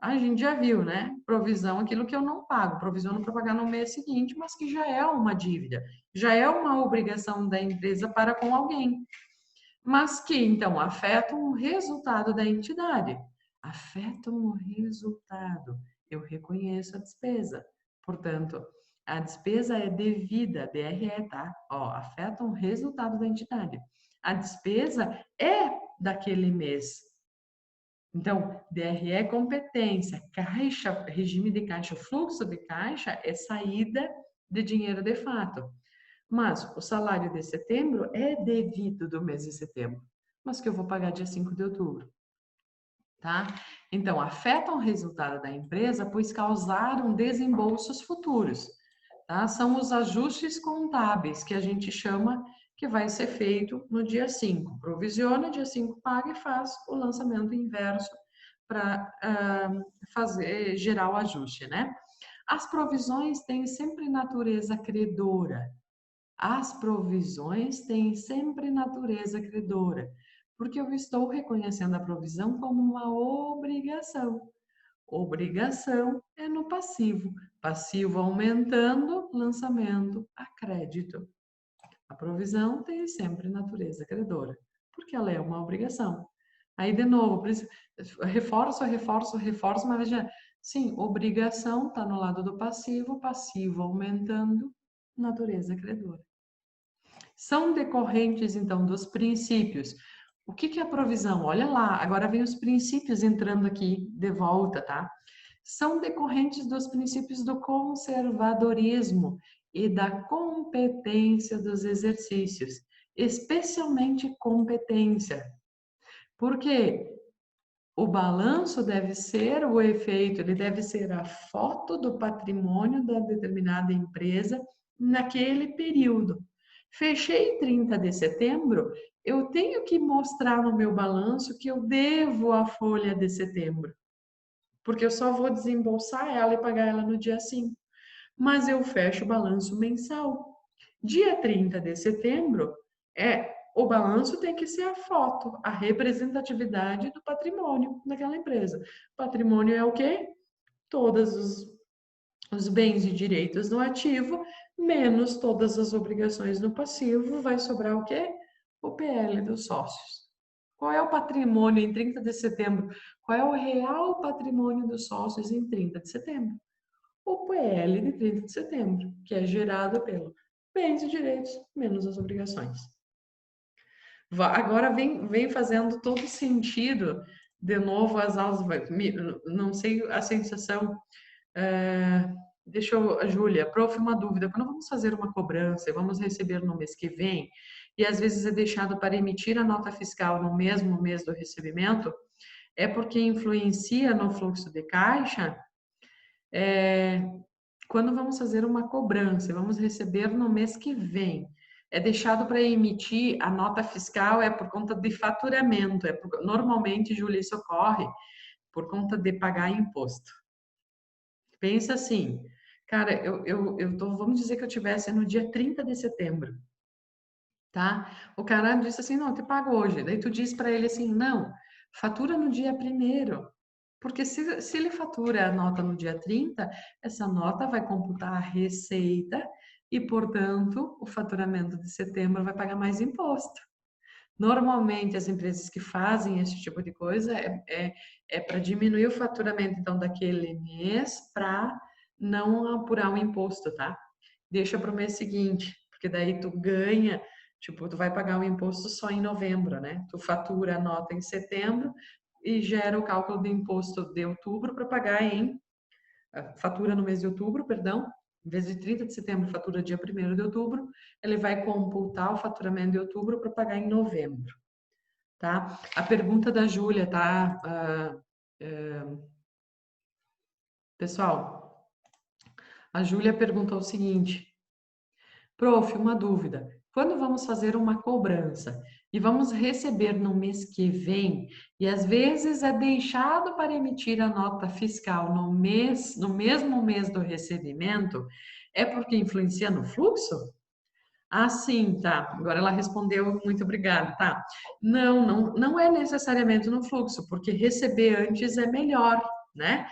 A gente já viu, né? Provisão, aquilo que eu não pago, provisiono para pagar no mês seguinte, mas que já é uma dívida, já é uma obrigação da empresa para com alguém, mas que então afetam o resultado da entidade. Afetam o resultado. Eu reconheço a despesa. Portanto, a despesa é devida, DRE, tá? Afetam o resultado da entidade. A despesa é daquele mês. Então, DRE é competência, caixa, regime de caixa, fluxo de caixa é saída de dinheiro de fato. Mas o salário de setembro é devido do mês de setembro, mas que eu vou pagar dia 5 de outubro. Tá? Então, afetam o resultado da empresa, pois causaram desembolsos futuros. Tá? São os ajustes contábeis que a gente chama que vai ser feito no dia 5. Provisiona, dia 5 paga e faz o lançamento inverso para gerar o ajuste, né? As provisões têm sempre natureza credora. As provisões têm sempre natureza credora, porque eu estou reconhecendo a provisão como uma obrigação. Obrigação é no passivo. Passivo aumentando, lançamento a crédito. A provisão tem sempre natureza credora, porque ela é uma obrigação. Aí, de novo, reforço, mas veja, Sim, obrigação está no lado do passivo, passivo aumentando, natureza credora. São decorrentes, então, dos princípios. O que é a provisão? Olha lá, agora vem os princípios entrando aqui de volta, tá? São decorrentes dos princípios do conservadorismo e da competência dos exercícios, especialmente competência. Porque o balanço deve ser o efeito, ele deve ser a foto do patrimônio da determinada empresa naquele período. Fechei 30 de setembro, eu tenho que mostrar no meu balanço que eu devo a folha de setembro, porque eu só vou desembolsar ela e pagar ela no dia 5. Mas eu fecho o balanço mensal. Dia 30 de setembro, o balanço tem que ser a foto, a representatividade do patrimônio daquela empresa. Patrimônio é o quê? Todos os bens e direitos no ativo, menos todas as obrigações no passivo, vai sobrar o quê? O PL dos sócios. Qual é o patrimônio em 30 de setembro? Qual é o real patrimônio dos sócios em 30 de setembro? O PL de 30 de setembro, que é gerado pelo bens e direitos menos as obrigações. Agora vem fazendo todo sentido, de novo, as aulas, não sei a sensação. Deixa eu, Júlia, prof, uma dúvida. Quando vamos fazer uma cobrança e vamos receber no mês que vem, e às vezes é deixado para emitir a nota fiscal no mesmo mês do recebimento, é porque influencia no fluxo de caixa? Quando vamos fazer uma cobrança, vamos receber no mês que vem, é deixado para emitir a nota fiscal, é por conta de faturamento, normalmente, Júlia, isso ocorre por conta de pagar imposto. Pensa assim, cara, vamos dizer que eu tivesse no dia 30 de setembro, tá? O cara disse assim, não, te pago hoje. Daí tu diz para ele assim, não, fatura no dia 1º. Porque se ele fatura a nota no dia 30, essa nota vai computar a receita e, portanto, o faturamento de setembro vai pagar mais imposto. Normalmente, as empresas que fazem esse tipo de coisa é para diminuir o faturamento, então, daquele mês para não apurar o imposto, tá? Deixa para o mês seguinte, porque daí tu ganha, tipo, tu vai pagar o imposto só em novembro, né? Tu fatura a nota em setembro e gera o cálculo do imposto de outubro para pagar fatura no mês de outubro, perdão, em vez de 30 de setembro, fatura dia 1º de outubro, ele vai computar o faturamento de outubro para pagar em novembro, tá? A pergunta da Júlia, tá? Pessoal, a Júlia perguntou o seguinte: prof, uma dúvida. Quando vamos fazer uma cobrança e vamos receber no mês que vem, e às vezes é deixado para emitir a nota fiscal no mesmo mês do recebimento, é porque influencia no fluxo? Ah, sim, tá. Agora ela respondeu, muito obrigada, tá. Não é necessariamente no fluxo, porque receber antes é melhor, né?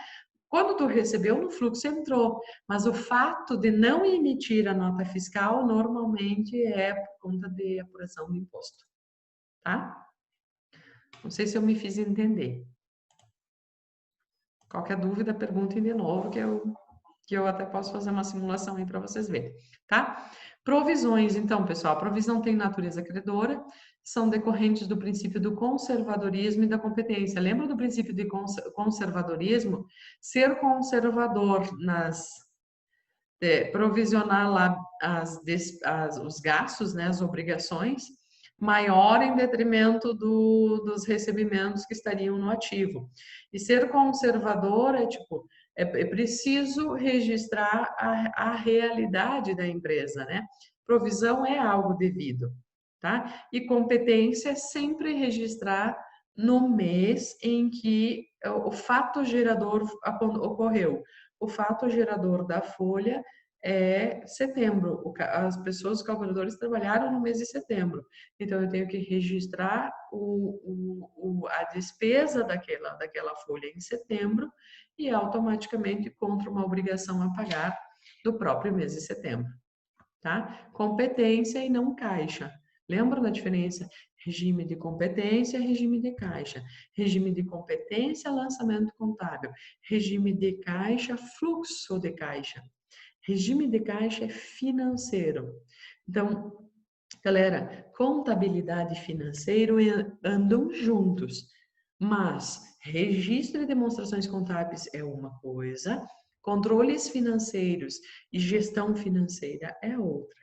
Quando tu recebeu, no fluxo entrou, mas o fato de não emitir a nota fiscal normalmente é por conta de apuração do imposto, tá? Não sei se eu me fiz entender. Qualquer dúvida, perguntem de novo que eu até posso fazer uma simulação aí para vocês verem, tá? Provisões, então, pessoal, a provisão tem natureza credora, são decorrentes do princípio do conservadorismo e da competência. Lembra do princípio de conservadorismo? Ser conservador provisionar lá os gastos, né, as obrigações, maior em detrimento dos recebimentos que estariam no ativo. E ser conservador é preciso registrar a realidade da empresa, né? Provisão é algo devido, tá? E competência é sempre registrar no mês em que o fato gerador ocorreu. O fato gerador da folha é setembro. As pessoas, os calculadores, trabalharam no mês de setembro. Então, eu tenho que registrar a despesa daquela folha em setembro e automaticamente contra uma obrigação a pagar do próprio mês de setembro. Tá? Competência e não caixa. Lembra da diferença? Regime de competência, regime de caixa. Regime de competência, lançamento contábil. Regime de caixa, fluxo de caixa. Regime de caixa é financeiro. Então, galera, contabilidade e financeiro andam juntos, mas registro e demonstrações contábeis é uma coisa, controles financeiros e gestão financeira é outra.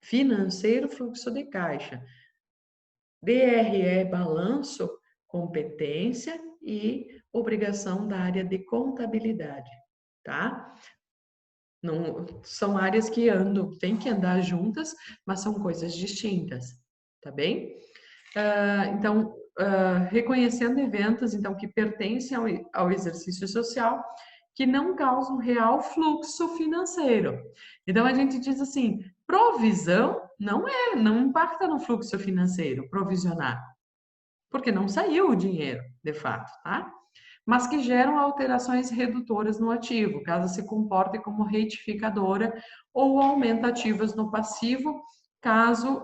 Financeiro, fluxo de caixa. DRE, balanço, competência e obrigação da área de contabilidade, tá? Não, são áreas que andam, tem que andar juntas, mas são coisas distintas, tá bem? Então, reconhecendo eventos então, que pertencem ao exercício social, que não causam real fluxo financeiro. Então, a gente diz assim, provisão não impacta no fluxo financeiro, provisionar, porque não saiu o dinheiro, de fato, tá? Mas que geram alterações redutoras no ativo, caso se comporte como retificadora ou aumentativas no passivo, caso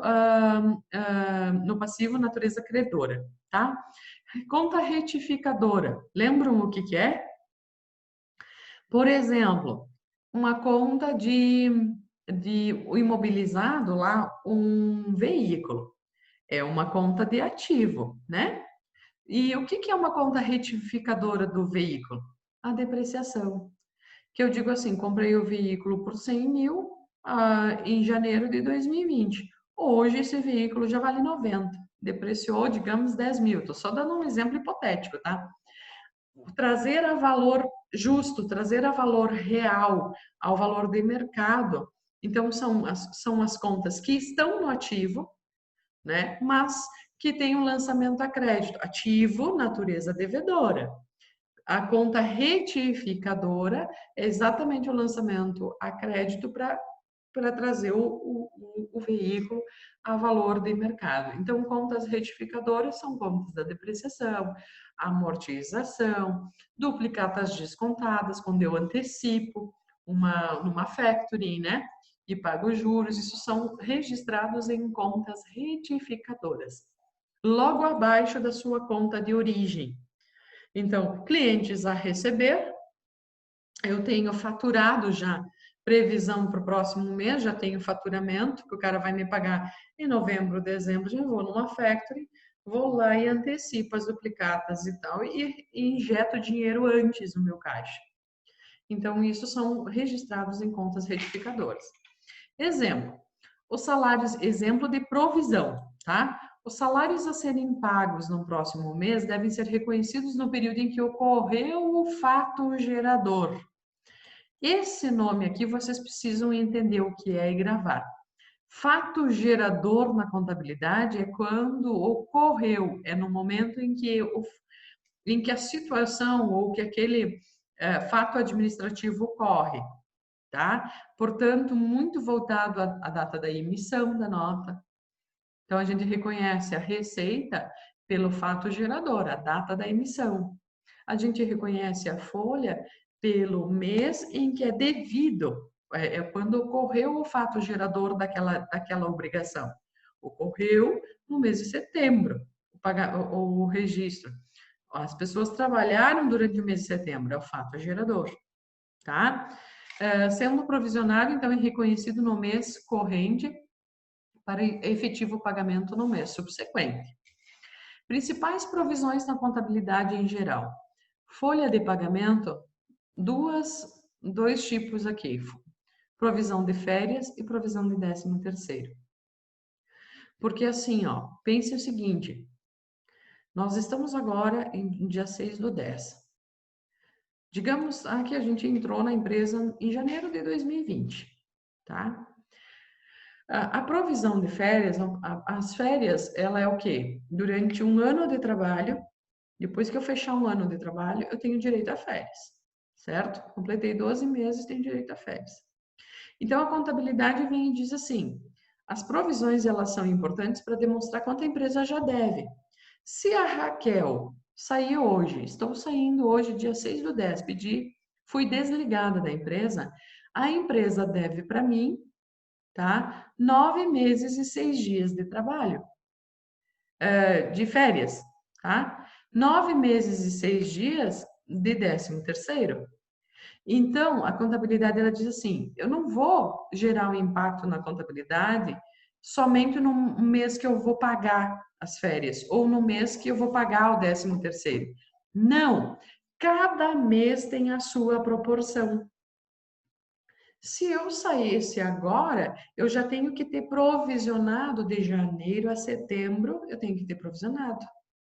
no passivo natureza credora, tá? Conta retificadora, lembram o que é? Por exemplo, uma conta de imobilizado lá, um veículo, é uma conta de ativo, né? E o que é uma conta retificadora do veículo? A depreciação. Que eu digo assim, comprei o veículo por 100 mil em janeiro de 2020. Hoje esse veículo já vale 90. Depreciou, digamos, 10 mil. Estou só dando um exemplo hipotético, tá? Trazer a valor justo, trazer a valor real, ao valor de mercado. Então, são as contas que estão no ativo, né? Mas que tem um lançamento a crédito, ativo, natureza devedora. A conta retificadora é exatamente o lançamento a crédito para trazer o veículo a valor de mercado. Então, contas retificadoras são contas da depreciação, amortização, duplicatas descontadas, quando eu antecipo numa factoring, né? E pago juros, isso são registrados em contas retificadoras, logo abaixo da sua conta de origem. Então, clientes a receber, eu tenho faturado já, previsão para o próximo mês, já tenho faturamento, que o cara vai me pagar em novembro, dezembro, já vou numa factory, vou lá e antecipo as duplicatas e tal, e injeto dinheiro antes no meu caixa. Então, isso são registrados em contas retificadoras. Exemplo, os salários, exemplo de provisão, tá? Os salários a serem pagos no próximo mês devem ser reconhecidos no período em que ocorreu o fato gerador. Esse nome aqui vocês precisam entender o que é e gravar. Fato gerador na contabilidade é quando ocorreu, é no momento em que a situação ou que aquele fato administrativo ocorre, tá? Portanto, muito voltado à data da emissão da nota. Então, a gente reconhece a receita pelo fato gerador, a data da emissão. A gente reconhece a folha pelo mês em que é devido, é quando ocorreu o fato gerador daquela obrigação. Ocorreu no mês de setembro, o registro. As pessoas trabalharam durante o mês de setembro, é o fato gerador, tá? Sendo provisionado, então, é reconhecido no mês corrente para efetivo pagamento no mês subsequente. Principais provisões na contabilidade em geral. Folha de pagamento, dois tipos aqui, provisão de férias e provisão de 13º. Porque assim, ó, pense o seguinte, nós estamos agora em dia 6/10. Digamos que a gente entrou na empresa em janeiro de 2020, tá? A provisão de férias, as férias, ela é o quê? Durante um ano de trabalho, depois que eu fechar um ano de trabalho, eu tenho direito a férias, certo? Completei 12 meses, tenho direito a férias. Então, a contabilidade vem e diz assim, as provisões, elas são importantes para demonstrar quanto a empresa já deve. Se a Raquel sair hoje, estou saindo hoje, dia 6/10, fui desligada da empresa, a empresa deve para mim, tá? 9 meses e 6 dias de trabalho. de férias, tá? 9 meses e 6 dias de 13º. Então, a contabilidade, ela diz assim, eu não vou gerar um impacto na contabilidade somente no mês que eu vou pagar as férias, ou no mês que eu vou pagar o 13º. Não, cada mês tem a sua proporção. Se eu saísse agora, eu já tenho que ter provisionado de janeiro a setembro, eu tenho que ter provisionado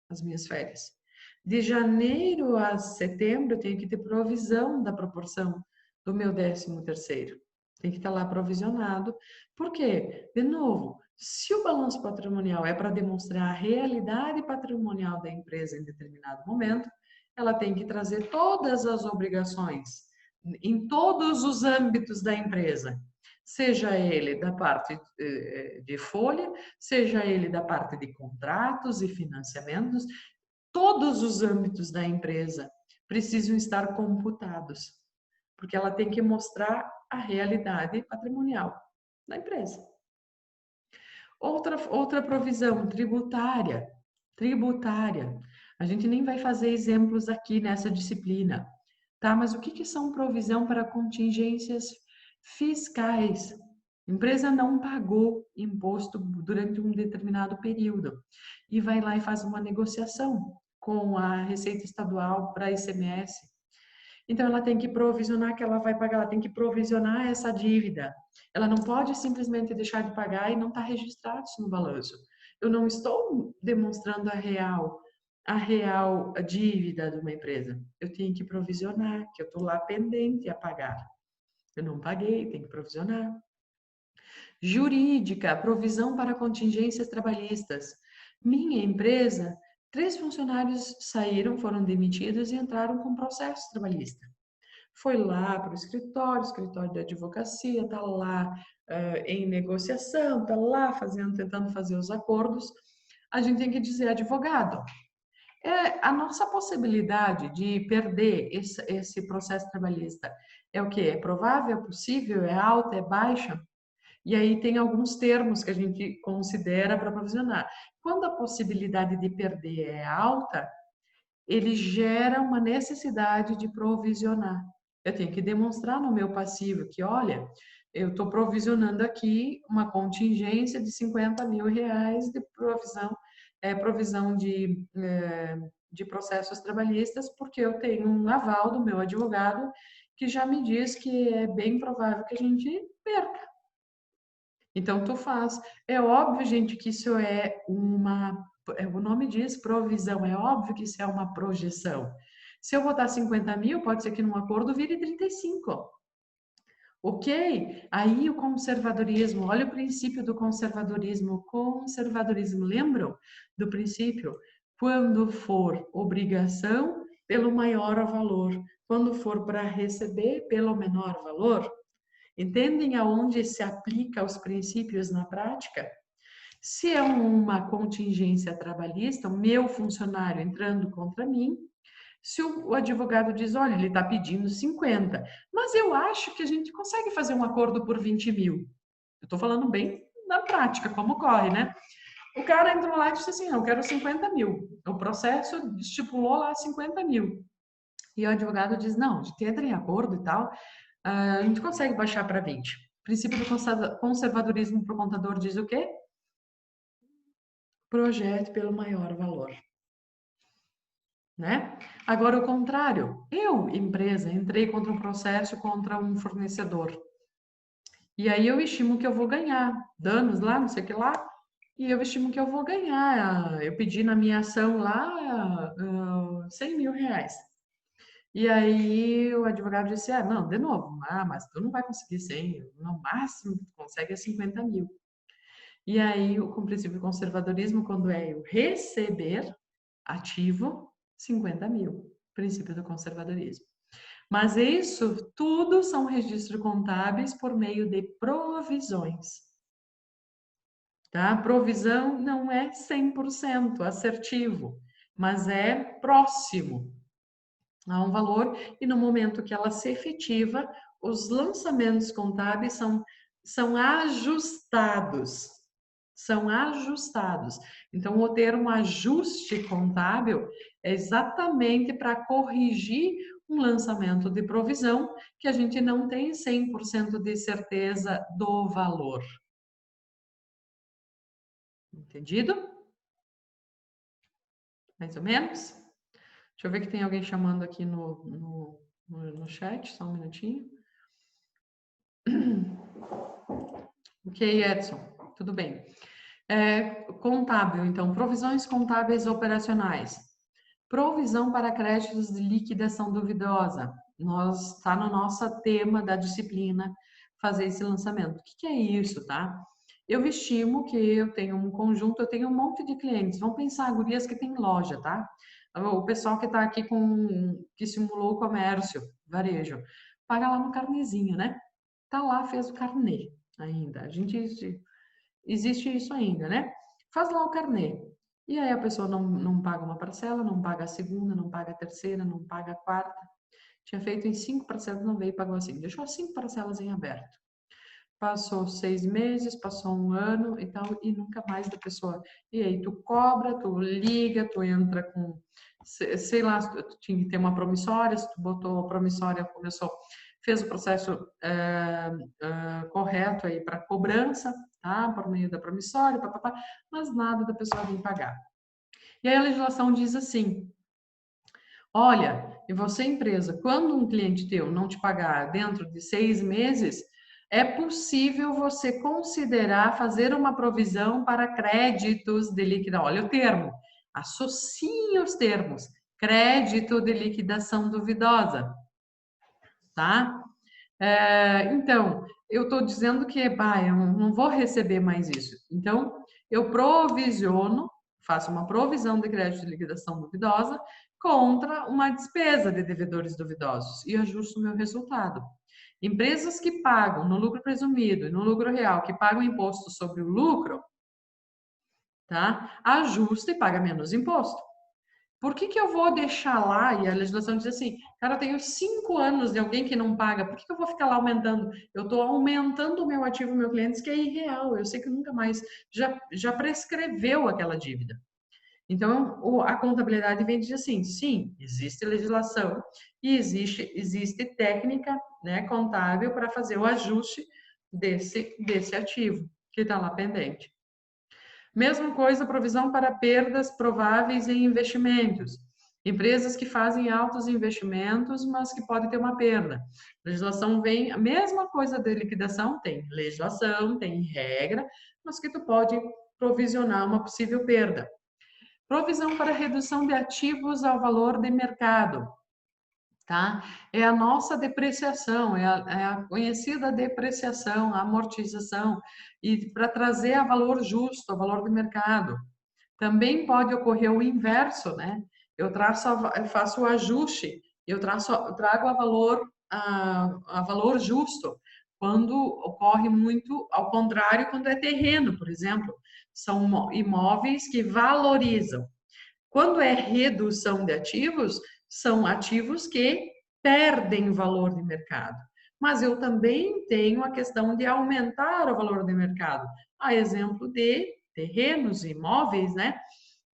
as minhas férias. De janeiro a setembro, eu tenho que ter provisão da proporção do meu 13º. Tem que estar lá provisionado. Por quê? De novo, se o balanço patrimonial é para demonstrar a realidade patrimonial da empresa em determinado momento, ela tem que trazer todas as obrigações em todos os âmbitos da empresa, seja ele da parte de folha, seja ele da parte de contratos e financiamentos, todos os âmbitos da empresa precisam estar computados, porque ela tem que mostrar a realidade patrimonial da empresa. Outra provisão tributária. A gente nem vai fazer exemplos aqui nessa disciplina, tá? Mas o que são provisão para contingências fiscais? A empresa não pagou imposto durante um determinado período e vai lá e faz uma negociação com a Receita Estadual para ICMS. Então, ela tem que provisionar que ela vai pagar, ela tem que provisionar essa dívida. Ela não pode simplesmente deixar de pagar e não está registrado isso no balanço. Eu não estou demonstrando a real dívida de uma empresa. Eu tenho que provisionar, que eu estou lá pendente a pagar. Eu não paguei, tenho que provisionar. Jurídica, provisão para contingências trabalhistas. Minha empresa, 3 funcionários saíram, foram demitidos e entraram com processo trabalhista. Foi lá para o escritório de advocacia, está lá em negociação, está lá tentando fazer os acordos. A gente tem que dizer, advogado, a nossa possibilidade de perder esse processo trabalhista é o quê? É provável, é possível, é alta, é baixa? E aí tem alguns termos que a gente considera para provisionar. Quando a possibilidade de perder é alta, ele gera uma necessidade de provisionar. Eu tenho que demonstrar no meu passivo que, olha, eu estou provisionando aqui uma contingência de 50 mil reais de provisão de processos trabalhistas, porque eu tenho um aval do meu advogado que já me diz que é bem provável que a gente perca. Então, tu faz. É óbvio, gente, que isso o nome diz provisão, é óbvio que isso é uma projeção. Se eu botar 50 mil, pode ser que num acordo vire 35. Ok? Aí o conservadorismo, olha o princípio do conservadorismo. Conservadorismo, lembram do princípio? Quando for obrigação, pelo maior valor. Quando for para receber, pelo menor valor. Entendem aonde se aplica os princípios na prática? Se é uma contingência trabalhista, o meu funcionário entrando contra mim, se o advogado diz, olha, ele está pedindo 50, mas eu acho que a gente consegue fazer um acordo por 20 mil. Eu estou falando bem na prática, como ocorre, né? O cara entrou lá e disse assim, eu quero 50 mil. O processo estipulou lá 50 mil. E o advogado diz, não, a gente entra em acordo e tal, a gente consegue baixar para 20. O princípio do conservadorismo para o contador diz o quê? Projete pelo maior valor. Né? Agora, o contrário. Eu, empresa, entrei contra um processo contra um fornecedor. E aí eu estimo que eu vou ganhar danos lá, não sei o que lá, e eu estimo que eu vou ganhar. Eu pedi na minha ação lá 100 mil reais. E aí o advogado disse, não, de novo, mas tu não vai conseguir 100, no máximo que tu consegue é 50 mil. E aí, com o princípio do conservadorismo, quando é eu receber ativo, 50 mil, princípio do conservadorismo. Mas isso tudo são registros contábeis por meio de provisões. Tá? Provisão não é 100% assertivo, mas é próximo a um valor, e no momento que ela se efetiva, os lançamentos contábeis são ajustados. são ajustados. Então, o termo ajuste contábil é exatamente para corrigir um lançamento de provisão que a gente não tem 100% de certeza do valor. Entendido? Mais ou menos? Deixa eu ver que tem alguém chamando aqui no chat, só um minutinho. Ok, Edson, tudo bem. Contábil, então, provisões contábeis operacionais. Provisão para créditos de liquidação duvidosa. Está no nosso tema da disciplina fazer esse lançamento. O que é isso, tá? Eu estimo que eu tenho um conjunto, eu tenho um monte de clientes. Vamos pensar, gurias que tem loja, tá? O pessoal que está aqui que simulou o comércio, varejo, paga lá no carnezinho, né? Tá lá, fez o carnê ainda. Existe isso ainda, né? Faz lá o carnê. E aí a pessoa não paga uma parcela, não paga a segunda, não paga a terceira, não paga a quarta. Tinha feito em 5 parcelas, não veio e pagou assim. Deixou 5 parcelas em aberto. Passou 6 meses, passou um ano e tal, e nunca mais da pessoa. E aí tu cobra, tu liga, tu entra com, sei lá, tu tinha que ter uma promissória, se tu botou a promissória, começou, fez o processo correto aí para cobrança, tá? Por meio da promissória, papapá, mas nada da pessoa vir pagar. E aí a legislação diz assim: olha, e você, empresa, quando um cliente teu não te pagar dentro de 6 meses, é possível você considerar fazer uma provisão para créditos de liquidação. Olha o termo, associe os termos. Crédito de liquidação duvidosa, tá? Então, eu estou dizendo que, eu não vou receber mais isso. Então, eu provisiono, faço uma provisão de crédito de liquidação duvidosa contra uma despesa de devedores duvidosos e ajusto o meu resultado. Empresas que pagam no lucro presumido e no lucro real, que pagam imposto sobre o lucro, tá? Ajusta e paga menos imposto. Por que eu vou deixar lá? E a legislação diz assim, cara, eu tenho 5 anos de alguém que não paga, por que eu vou ficar lá aumentando? Eu estou aumentando o meu ativo, meu cliente, que é irreal, eu sei que nunca mais, já prescreveu aquela dívida. Então, a contabilidade vem dizer assim, sim, existe legislação e existe técnica, né, contábil para fazer o ajuste desse ativo que está lá pendente. Mesma coisa, provisão para perdas prováveis em investimentos. Empresas que fazem altos investimentos, mas que podem ter uma perda. Legislação vem, a mesma coisa de liquidação, tem legislação, tem regra, mas que tu pode provisionar uma possível perda. Provisão para redução de ativos ao valor de mercado. Tá? É a nossa depreciação, é a conhecida depreciação, a amortização, e para trazer a valor justo, a valor do mercado. Também pode ocorrer o inverso, né? Eu faço o ajuste, trago a valor justo, quando ocorre muito, ao contrário, quando é terreno, por exemplo, são imóveis que valorizam. Quando é redução de ativos, são ativos que perdem valor de mercado. Mas eu também tenho a questão de aumentar o valor de mercado. A exemplo de terrenos, imóveis, né?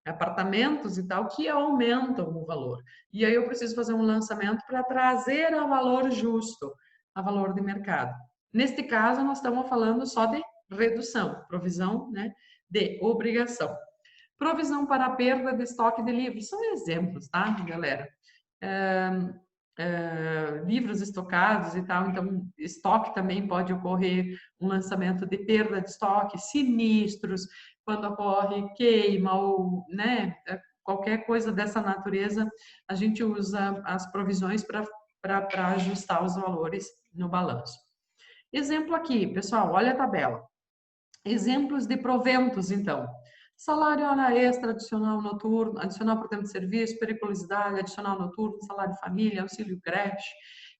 Apartamentos e tal, que aumentam o valor. E aí eu preciso fazer um lançamento para trazer a valor justo, a valor de mercado. Neste caso, nós estamos falando só de redução, provisão, né, de obrigação. Provisão para a perda de estoque de livros. São exemplos, tá, galera? Livros estocados e tal, então estoque também pode ocorrer um lançamento de perda de estoque, sinistros, quando ocorre queima ou, né, qualquer coisa dessa natureza, a gente usa as provisões para ajustar os valores no balanço. Exemplo aqui, pessoal, olha a tabela. Exemplos de proventos, então. Salário hora extra, adicional noturno, adicional por tempo de serviço, periculosidade, adicional noturno, salário família, auxílio creche,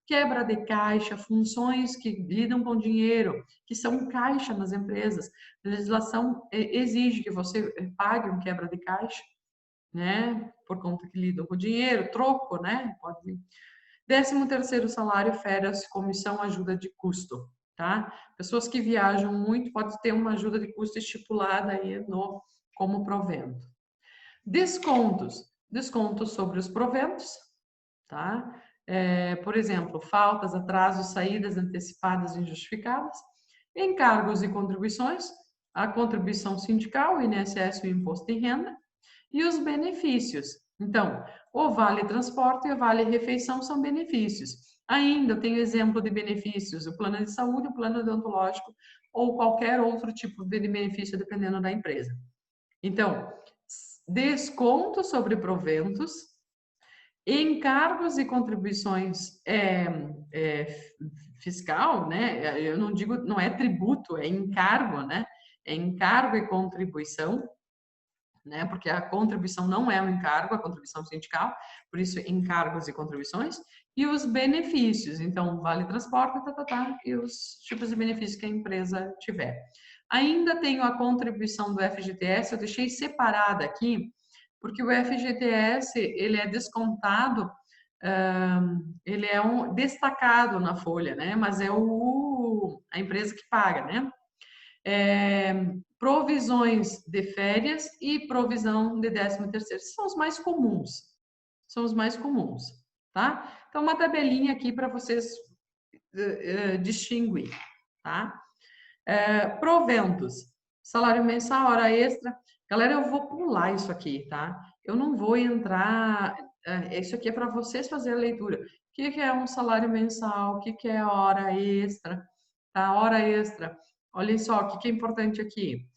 quebra de caixa, funções que lidam com dinheiro, que são caixa nas empresas. A legislação exige que você pague um quebra de caixa, né? Por conta que lidam com dinheiro, troco, né? Pode. 13º salário, férias, comissão, ajuda de custo. tá? Pessoas que viajam muito pode ter uma ajuda de custo estipulada aí como provento. Descontos sobre os proventos, tá? Por exemplo, faltas, atrasos, saídas antecipadas e injustificadas, encargos e contribuições, a contribuição sindical, o INSS e o imposto de renda, e os benefícios. Então, o vale transporte e o vale refeição são benefícios. Ainda tem exemplo de benefícios, o plano de saúde, o plano odontológico ou qualquer outro tipo de benefício, dependendo da empresa. Então, desconto sobre proventos, encargos e contribuições fiscal, né? Eu não digo, não é tributo, é encargo, né? É encargo e contribuição, né? Porque a contribuição não é um encargo, a contribuição sindical, por isso encargos e contribuições, e os benefícios, então vale transporte, e os tipos de benefícios que a empresa tiver. Ainda tenho a contribuição do FGTS, eu deixei separada aqui, porque o FGTS, ele é descontado, ele é destacado na folha, né? Mas é a empresa que paga, né? Provisões de férias e provisão de 13º, são os mais comuns. São os mais comuns, tá? Então, uma tabelinha aqui para vocês distinguir, tá? Proventos, salário mensal, hora extra. Galera, eu vou pular isso aqui, tá? Eu não vou entrar... isso aqui é para vocês fazerem a leitura. O que é um salário mensal? O que é hora extra? Tá? Hora extra. Olha só, o que é importante aqui?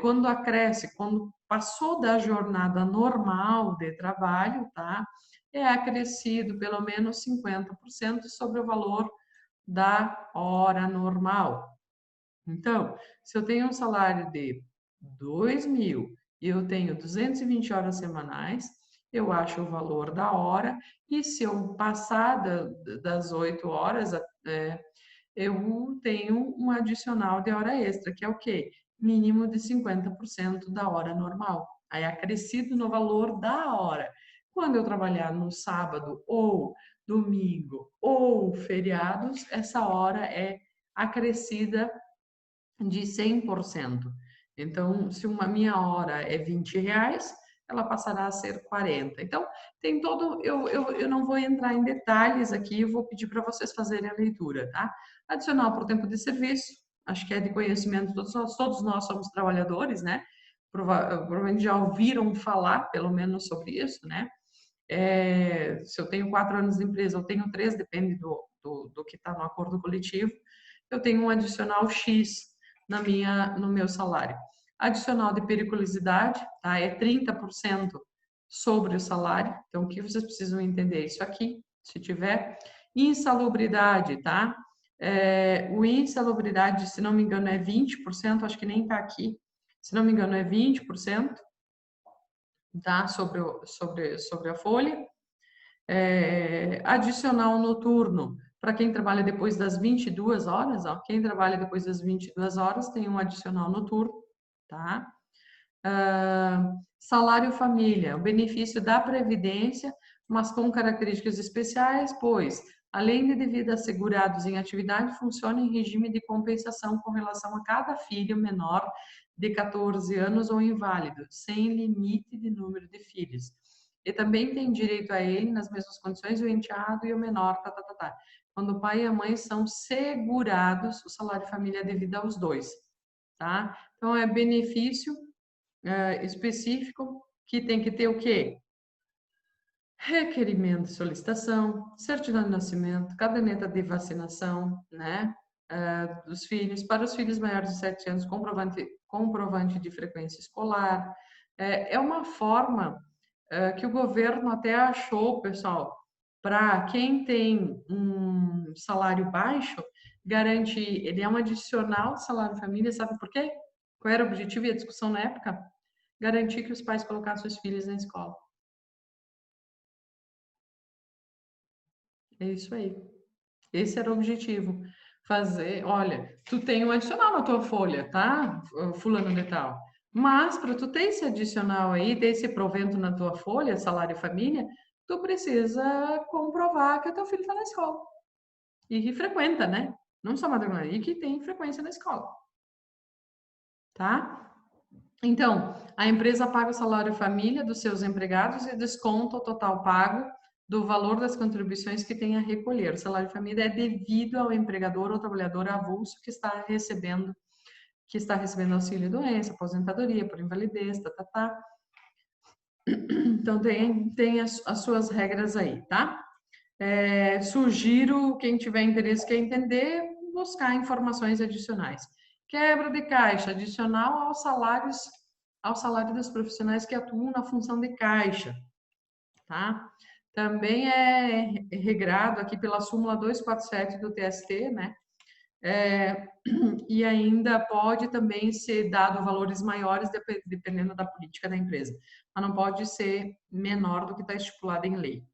Quando acresce, quando passou da jornada normal de trabalho, tá? É acrescido pelo menos 50% sobre o valor da hora normal. Então, se eu tenho um salário de 2.000 e eu tenho 220 horas semanais, eu acho o valor da hora, e se eu passar das 8 horas, eu tenho um adicional de hora extra, que é o quê? Mínimo de 50% da hora normal. Aí acrescido no valor da hora. Quando eu trabalhar no sábado ou domingo ou feriados, essa hora é acrescida de 100%. Então, se uma minha hora é R$ 20, ela passará a ser 40. Então, tem todo... Eu não vou entrar em detalhes aqui, eu vou pedir para vocês fazerem a leitura, tá? Adicional para o tempo de serviço, acho que é de conhecimento, todos nós somos trabalhadores, né? Provavelmente já ouviram falar, pelo menos, sobre isso, né? Se eu tenho 4 anos de empresa, eu tenho 3, depende do que está no acordo coletivo, eu tenho um adicional X no meu salário. Adicional de periculosidade, tá? É 30% sobre o salário. Então, o que vocês precisam entender? Isso aqui, se tiver. Insalubridade, tá? O insalubridade, se não me engano, é 20%, acho que nem está aqui. Se não me engano, é 20%, tá? Sobre a folha. Adicional noturno, para quem trabalha depois das 22 horas, ó, quem trabalha depois das 22 horas tem um adicional noturno, tá? Salário família, o benefício da Previdência, mas com características especiais, pois, além de devido a segurados em atividade, funciona em regime de compensação com relação a cada filho menor de 14 anos ou inválido, sem limite de número de filhos. E também tem direito a ele, nas mesmas condições, o enteado e o menor, Quando o pai e a mãe são segurados, o salário família é devido aos dois, tá? Então, é benefício específico que tem que ter o quê? Requerimento de solicitação, certidão de nascimento, caderneta de vacinação, né? Dos filhos, para os filhos maiores de 7 anos, comprovante de frequência escolar. É uma forma que o governo até achou, pessoal, para quem tem um salário baixo, garantir, ele é um adicional de salário família, sabe por quê? Qual era o objetivo e a discussão na época? Garantir que os pais colocassem os filhos na escola. É isso aí. Esse era o objetivo. Fazer, olha, tu tem um adicional na tua folha, tá? Fulano de tal. Mas para tu ter esse adicional aí, ter esse provento na tua folha, salário e família, tu precisa comprovar que o teu filho está na escola. E que frequenta, né? não só matriculado, e que tem frequência na escola, tá? Então, a empresa paga o salário família dos seus empregados e desconta o total pago do valor das contribuições que tem a recolher. O salário família é devido ao empregador ou trabalhador avulso que está recebendo auxílio-doença, aposentadoria por invalidez, tá. Então, tem as suas regras aí, tá? Sugiro, quem tiver interesse, quer entender, buscar informações adicionais. Quebra de caixa, adicional ao salário dos profissionais que atuam na função de caixa, tá? Também é regrado aqui pela súmula 247 do TST, né? E ainda pode também ser dado valores maiores dependendo da política da empresa, mas não pode ser menor do que está estipulado em lei.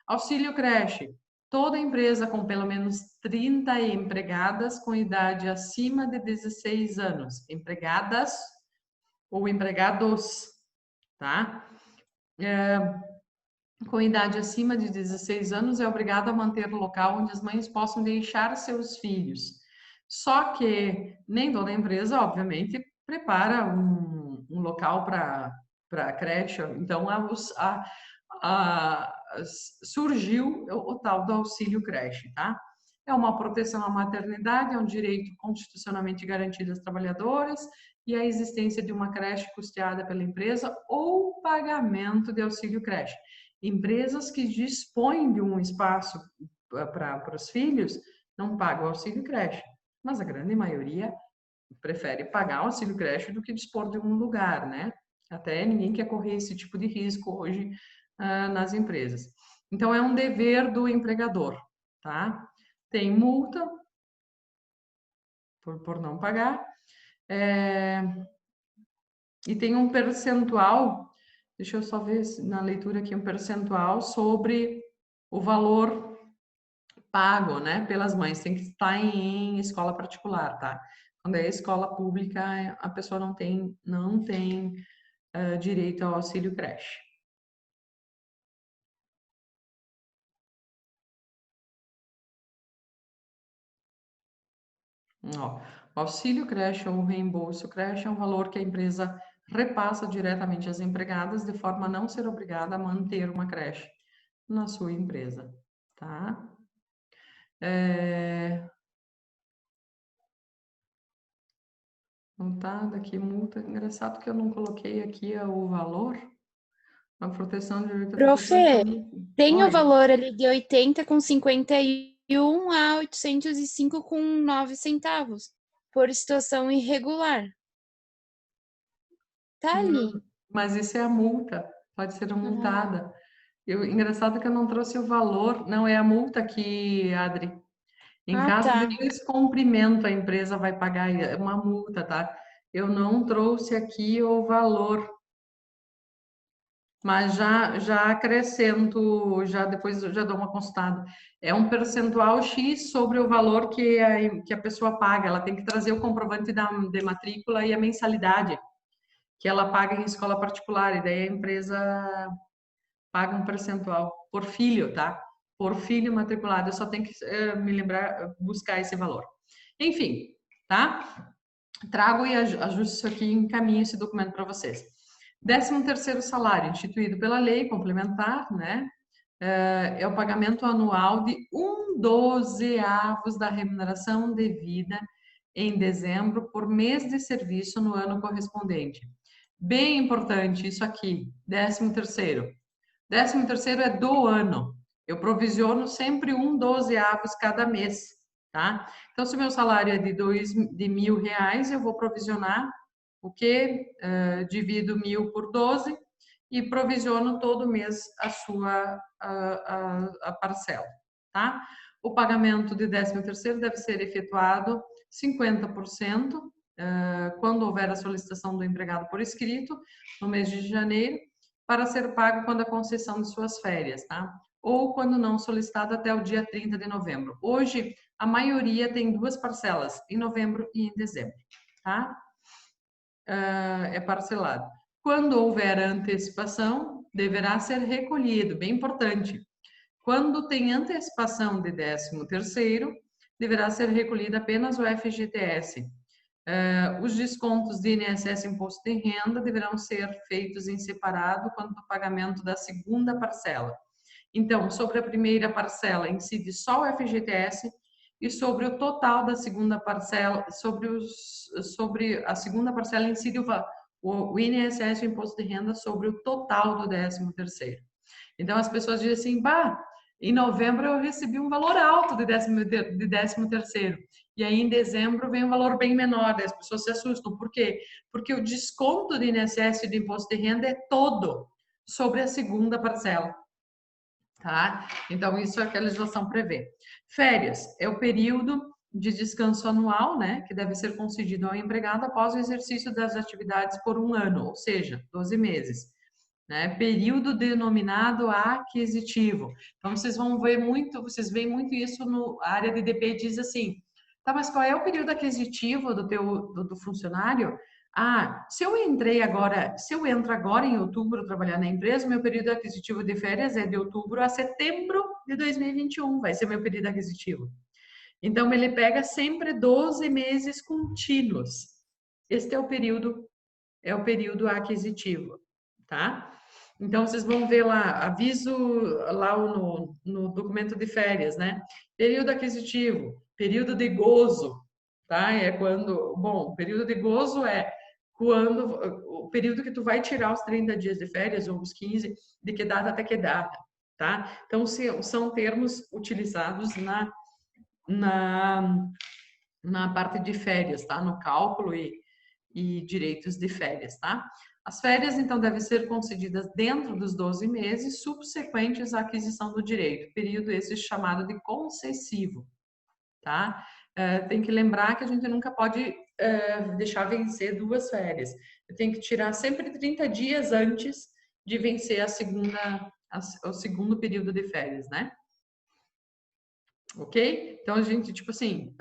Auxílio creche. Toda empresa com pelo menos 30 empregadas com idade acima de 16 anos. Empregadas ou empregados, tá? Com idade acima de 16 anos é obrigado a manter o local onde as mães possam deixar seus filhos. Só que nem toda empresa, obviamente, prepara um local para creche. Então, surgiu o tal do auxílio creche, tá? É uma proteção à maternidade, é um direito constitucionalmente garantido às trabalhadoras e a existência de uma creche custeada pela empresa ou pagamento de auxílio creche. Empresas que dispõem de um espaço para os filhos não pagam auxílio creche, mas a grande maioria prefere pagar auxílio creche do que dispor de um lugar, né? Até ninguém quer correr esse tipo de risco hoje nas empresas. Então, é um dever do empregador, tá? Tem multa por não pagar, e tem um percentual, deixa eu só ver na leitura aqui, um percentual sobre o valor pago, né, pelas mães. Tem que estar em escola particular, tá? Quando é escola pública, a pessoa não tem direito ao auxílio creche. Ó, auxílio creche ou reembolso creche é um valor que a empresa repassa diretamente às empregadas de forma a não ser obrigada a manter uma creche na sua empresa, tá? Montada aqui, multa. Engraçado que eu não coloquei aqui o valor. A proteção de direito à proteção de Profe, família. tem o Oi. valor ali de 80,51 a 805,9 centavos por situação irregular. Tá ali. Mas isso é a multa. Pode ser multada. Engraçado que eu não trouxe o valor. Não, é a multa aqui, Adri. Em caso tá. de descumprimento, a empresa vai pagar uma multa, tá? Eu não trouxe aqui o valor. Mas já acrescento, depois já dou uma consultada. É um percentual X sobre o valor que a pessoa paga. Ela tem que trazer o comprovante de matrícula e a mensalidade que ela paga em escola particular. E daí a empresa paga um percentual por filho, tá? Por filho matriculado. Eu só tenho que me lembrar, buscar esse valor. Enfim, tá? Trago e ajusto isso aqui e encaminho esse documento para vocês. 13º salário, instituído pela lei complementar, né? É o pagamento anual de 1/12 da remuneração devida em dezembro por mês de serviço no ano correspondente. Bem importante isso aqui, 13º. 13º é do ano. Eu provisiono sempre 1/12 cada mês, tá? Então, se o meu salário é de R$1.000, eu vou provisionar o quê? Divido 1.000 por 12 e provisiono todo mês a parcela, tá? O pagamento de 13º deve ser efetuado 50% quando houver a solicitação do empregado por escrito, no mês de janeiro, para ser pago quando a concessão de suas férias, tá? Ou quando não solicitado até o dia 30 de novembro. Hoje, a maioria tem 2 parcelas, em novembro e em dezembro, tá? É parcelado. Quando houver antecipação, deverá ser recolhido, bem importante. Quando tem antecipação de 13º, deverá ser recolhido apenas o FGTS. Os descontos de INSS e Imposto de Renda deverão ser feitos em separado quanto ao pagamento da segunda parcela. Então, sobre a primeira parcela incide só o FGTS e sobre o total da segunda parcela, sobre a segunda parcela incide o INSS e o Imposto de Renda sobre o total do 13º. Então, as pessoas dizem assim, bah, em novembro eu recebi um valor alto de 13º. E aí, em dezembro, vem um valor bem menor. As pessoas se assustam. Por quê? Porque o desconto do INSS e do Imposto de Renda é todo sobre a segunda parcela. Tá? Então, isso é o que a legislação prevê. Férias é o período de descanso anual, né, que deve ser concedido ao empregado após o exercício das atividades por um ano, ou seja, 12 meses. Né? Período denominado aquisitivo. Então, vocês veem muito isso no área de DP, diz assim, tá, mas qual é o período aquisitivo do funcionário? Ah, se eu entro agora em outubro trabalhar na empresa, meu período aquisitivo de férias é de outubro a setembro de 2021, vai ser meu período aquisitivo. Então, ele pega sempre 12 meses contínuos. Este é o período aquisitivo, tá? Então, vocês vão ver lá, aviso lá no documento de férias, né? Período aquisitivo, período de gozo, tá? É quando, bom, período de gozo é quando, o período que tu vai tirar os 30 dias de férias, ou os 15, de que data até que data, tá? Então, são termos utilizados na parte de férias, tá? No cálculo e direitos de férias, tá? As férias, então, devem ser concedidas dentro dos 12 meses subsequentes à aquisição do direito, período esse chamado de concessivo, tá? Tem que lembrar que a gente nunca pode deixar vencer 2 férias. Tem que tirar sempre 30 dias antes de vencer o segundo período de férias, né? Ok? Então, a gente, tipo assim,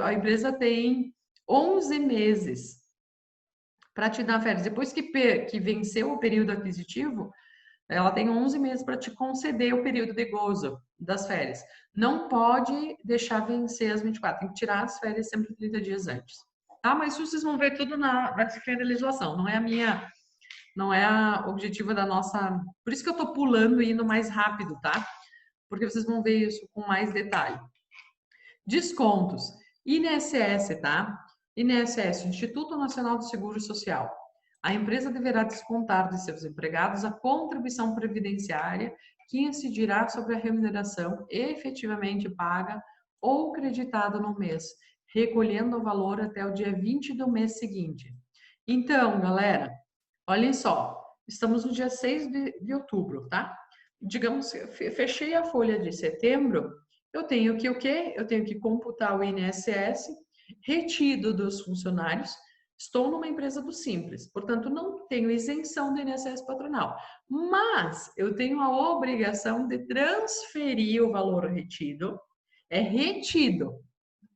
a empresa tem 11 meses para te dar férias. Depois que venceu o período aquisitivo, ela tem 11 meses para te conceder o período de gozo das férias. Não pode deixar vencer as 24, tem que tirar as férias sempre 30 dias antes. Tá? Mas isso vocês vão ver tudo na disciplina de legislação, não é o objetivo da nossa... Por isso que eu estou pulando e indo mais rápido, tá? Porque vocês vão ver isso com mais detalhe. Descontos. INSS, tá? INSS, Instituto Nacional do Seguro Social. A empresa deverá descontar de seus empregados a contribuição previdenciária que incidirá sobre a remuneração efetivamente paga ou creditada no mês, recolhendo o valor até o dia 20 do mês seguinte. Então, galera, olhem só, estamos no dia 6 de outubro, tá? Digamos, fechei a folha de setembro, eu tenho que o quê? Eu tenho que computar o INSS retido dos funcionários. Estou numa empresa do Simples, portanto, não tenho isenção do INSS patronal, mas eu tenho a obrigação de transferir o valor retido, é retido,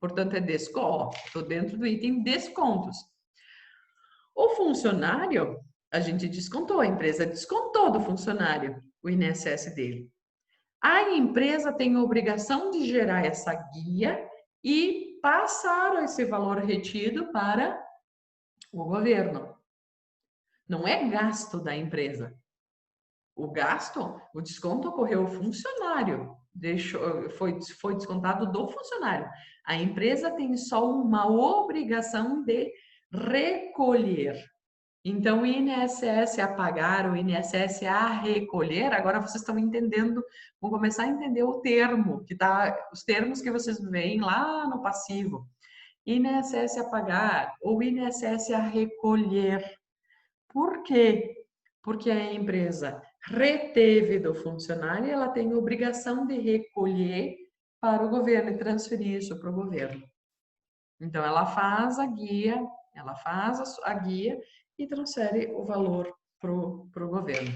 portanto, é desconto, estou dentro do item descontos. O funcionário, a gente descontou, a empresa descontou do funcionário o INSS dele. A empresa tem a obrigação de gerar essa guia e passar esse valor retido para o governo. Não é gasto da empresa. O gasto, o desconto ocorreu ao funcionário, foi descontado do funcionário. A empresa tem só uma obrigação de recolher. Então, o INSS a pagar, o INSS a recolher, agora vocês estão entendendo, vão começar a entender o termo, os termos que vocês veem lá no passivo. INSS a pagar ou INSS a recolher. Por quê? Porque a empresa reteve do funcionário e ela tem a obrigação de recolher para o governo e transferir isso para o governo. Então, ela faz a guia e transfere o valor para o governo.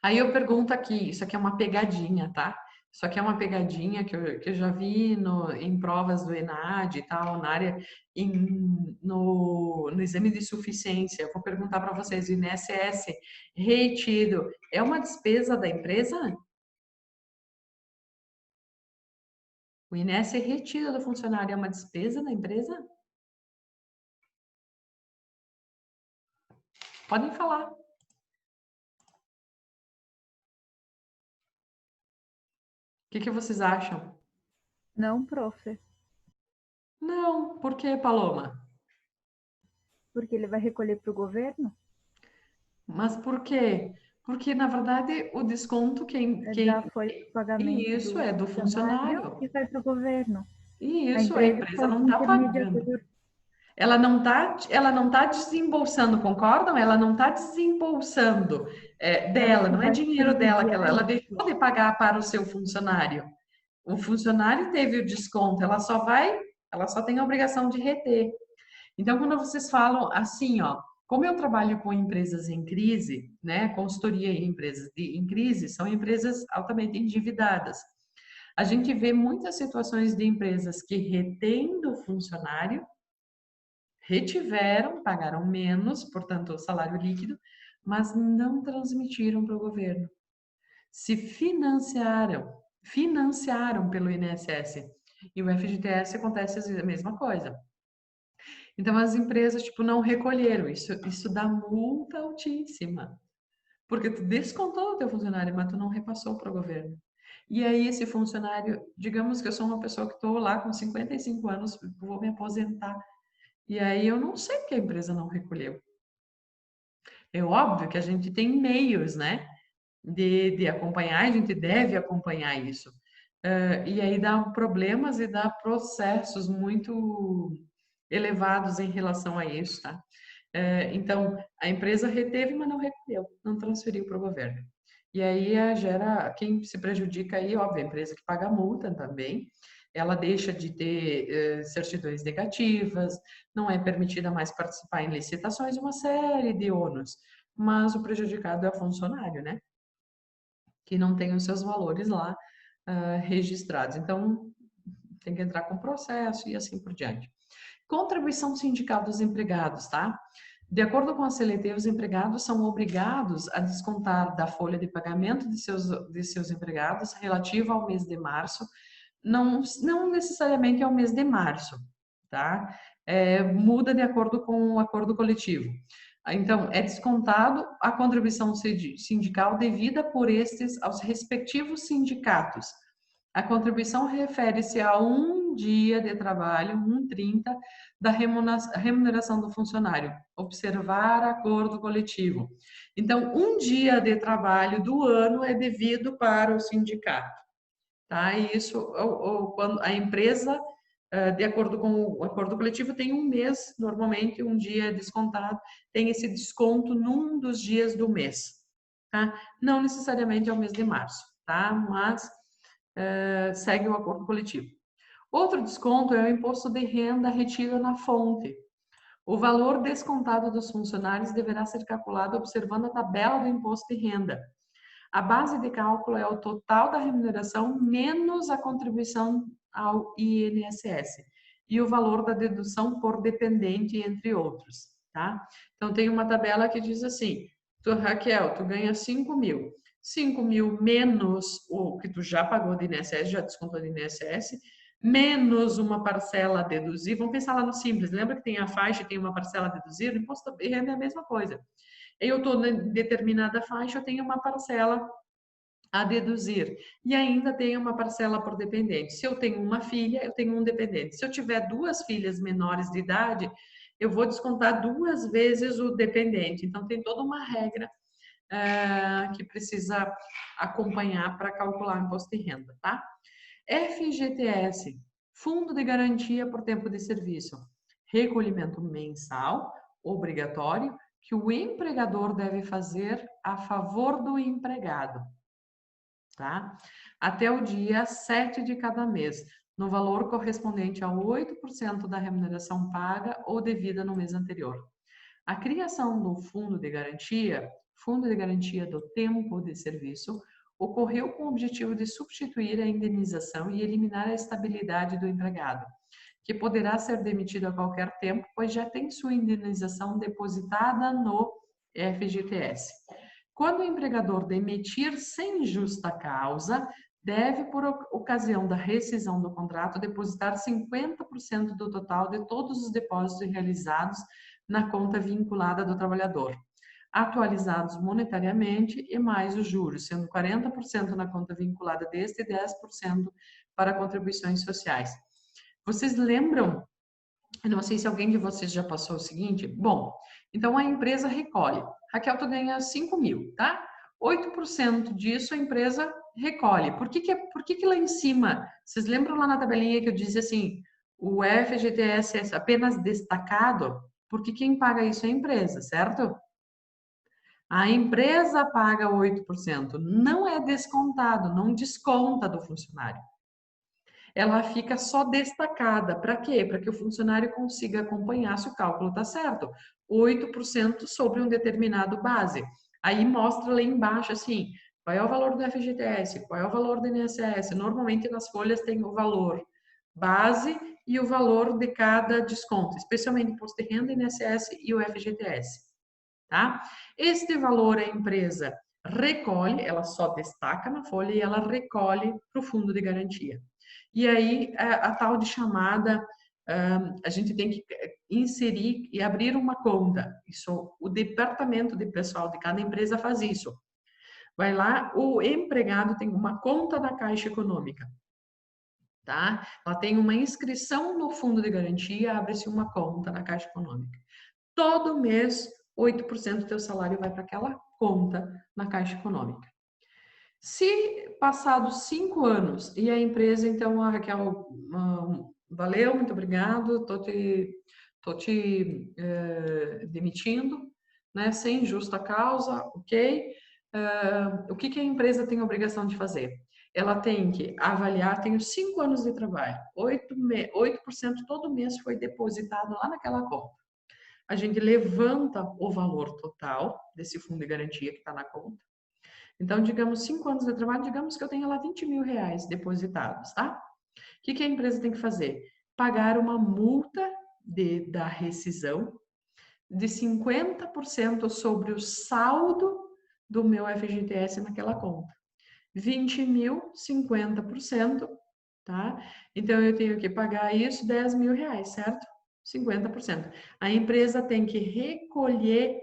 Aí eu pergunto aqui, isso aqui é uma pegadinha, tá? Isso aqui é uma pegadinha que eu já vi em provas do ENAD e tal, na área, no exame de suficiência. Eu vou perguntar para vocês, o INSS retido é uma despesa da empresa? O INSS retira do funcionário, é uma despesa da empresa? Podem falar. O que vocês acham? Não, prof. Não, por que, Paloma? Porque ele vai recolher para o governo? Mas por quê? Porque, na verdade, o desconto Já foi o pagamento Isso é do funcionário. e vai para o governo. Isso, a empresa não está intermediador. pagando. Ela não tá desembolsando, concordam? Ela não está desembolsando dela, não é dinheiro dela que ela deixou de pagar para o seu funcionário. O funcionário teve o desconto, ela só tem a obrigação de reter. Então, quando vocês falam assim, ó, como eu trabalho com empresas em crise, né, consultoria em empresas em crise, são empresas altamente endividadas. A gente vê muitas situações de empresas que retêm do funcionário, retiveram, pagaram menos, portanto, o salário líquido, mas não transmitiram para o governo. Se financiaram pelo INSS. E o FGTS acontece a mesma coisa. Então, as empresas, tipo, não recolheram. Isso dá multa altíssima. Porque tu descontou o teu funcionário, mas tu não repassou para o governo. E aí, esse funcionário, digamos que eu sou uma pessoa que estou lá com 55 anos, vou me aposentar. E aí, eu não sei porque a empresa não recolheu. É óbvio que a gente tem meios, né? De acompanhar, a gente deve acompanhar isso. E aí dá problemas e dá processos muito elevados em relação a isso, tá? Então, a empresa reteve, mas não recolheu, não transferiu para o governo. E aí gera, quem se prejudica aí, óbvio, a empresa que paga a multa também, ela deixa de ter certidões negativas, não é permitida mais participar em licitações, uma série de ônus. Mas o prejudicado é o funcionário, né? Que não tem os seus valores lá registrados. Então, tem que entrar com processo e assim por diante. Contribuição sindical dos empregados, tá? De acordo com a CLT, os empregados são obrigados a descontar da folha de pagamento de seus empregados relativa ao mês de março, não necessariamente ao mês de março, tá? Muda de acordo com o acordo coletivo. Então, é descontado a contribuição sindical devida por estes aos respectivos sindicatos. A contribuição refere-se a um dia de trabalho, 1,30, da remuneração do funcionário. Observar acordo coletivo. Então, um dia de trabalho do ano é devido para o sindicato. Tá? E isso, quando a empresa, de acordo com o acordo coletivo, tem um mês, normalmente, um dia descontado, tem esse desconto num dos dias do mês. Tá? Não necessariamente é o mês de março, tá? Mas segue o acordo coletivo. Outro desconto é o imposto de renda retido na fonte. O valor descontado dos funcionários deverá ser calculado observando a tabela do imposto de renda. A base de cálculo é o total da remuneração menos a contribuição ao INSS e o valor da dedução por dependente, entre outros, tá? Então, tem uma tabela que diz assim, Raquel, tu ganha 5 mil. 5 mil menos o que tu já pagou de INSS, já descontou de INSS, menos uma parcela a deduzir. Vamos pensar lá no simples. Lembra que tem a faixa e tem uma parcela a deduzir? O imposto de renda é a mesma coisa. Eu estou em determinada faixa, eu tenho uma parcela a deduzir. E ainda tenho uma parcela por dependente. Se eu tenho uma filha, eu tenho um dependente. Se eu tiver 2 filhas menores de idade, eu vou descontar 2 vezes o dependente. Então, tem toda uma regra que precisa acompanhar para calcular o imposto de renda, tá? FGTS, Fundo de Garantia por Tempo de Serviço. Recolhimento mensal, obrigatório, que o empregador deve fazer a favor do empregado, tá? Até o dia 7 de cada mês, no valor correspondente a 8% da remuneração paga ou devida no mês anterior. A criação do Fundo de Garantia do Tempo de Serviço, ocorreu com o objetivo de substituir a indenização e eliminar a estabilidade do empregado, que poderá ser demitido a qualquer tempo, pois já tem sua indenização depositada no FGTS. Quando o empregador demitir sem justa causa, deve, por ocasião da rescisão do contrato, depositar 50% do total de todos os depósitos realizados na conta vinculada do trabalhador, atualizados monetariamente e mais os juros, sendo 40% na conta vinculada deste e 10% para contribuições sociais. Vocês lembram? Eu não sei se alguém de vocês já passou o seguinte. Bom, então a empresa recolhe. Raquel, tu ganha 5 mil, tá? 8% disso a empresa recolhe. Por que lá em cima, vocês lembram lá na tabelinha que eu disse assim, o FGTS é apenas destacado? Porque quem paga isso é a empresa, certo? A empresa paga 8%, não é descontado, não desconta do funcionário. Ela fica só destacada. Para quê? Para que o funcionário consiga acompanhar se o cálculo está certo. 8% sobre um determinado base. Aí mostra lá embaixo assim, qual é o valor do FGTS, qual é o valor do INSS. Normalmente nas folhas tem o valor base e o valor de cada desconto, especialmente imposto de renda, INSS e o FGTS. Tá? Este valor a empresa recolhe, ela só destaca na folha e ela recolhe para o fundo de garantia. E aí, a tal de chamada, a gente tem que inserir e abrir uma conta. Isso, o departamento de pessoal de cada empresa faz isso. Vai lá, o empregado tem uma conta na Caixa Econômica, tá? Ela tem uma inscrição no fundo de garantia, abre-se uma conta na Caixa Econômica. Todo mês, 8% do teu salário vai para aquela conta na Caixa Econômica. Se passados 5 anos e a empresa, então, a Raquel, valeu, muito obrigado, tô te demitindo, né, sem justa causa, ok? O que a empresa tem a obrigação de fazer? Ela tem que avaliar, tenho 5 anos de trabalho, 8% todo mês foi depositado lá naquela conta. A gente levanta o valor total desse fundo de garantia que está na conta. Então, digamos, 5 anos de trabalho, digamos que eu tenho lá 20 mil reais depositados, tá? O que a empresa tem que fazer? Pagar uma multa da rescisão de 50% sobre o saldo do meu FGTS naquela conta. 20 mil, 50%, tá? Então, eu tenho que pagar isso, 10 mil reais, certo? 50%. A empresa tem que recolher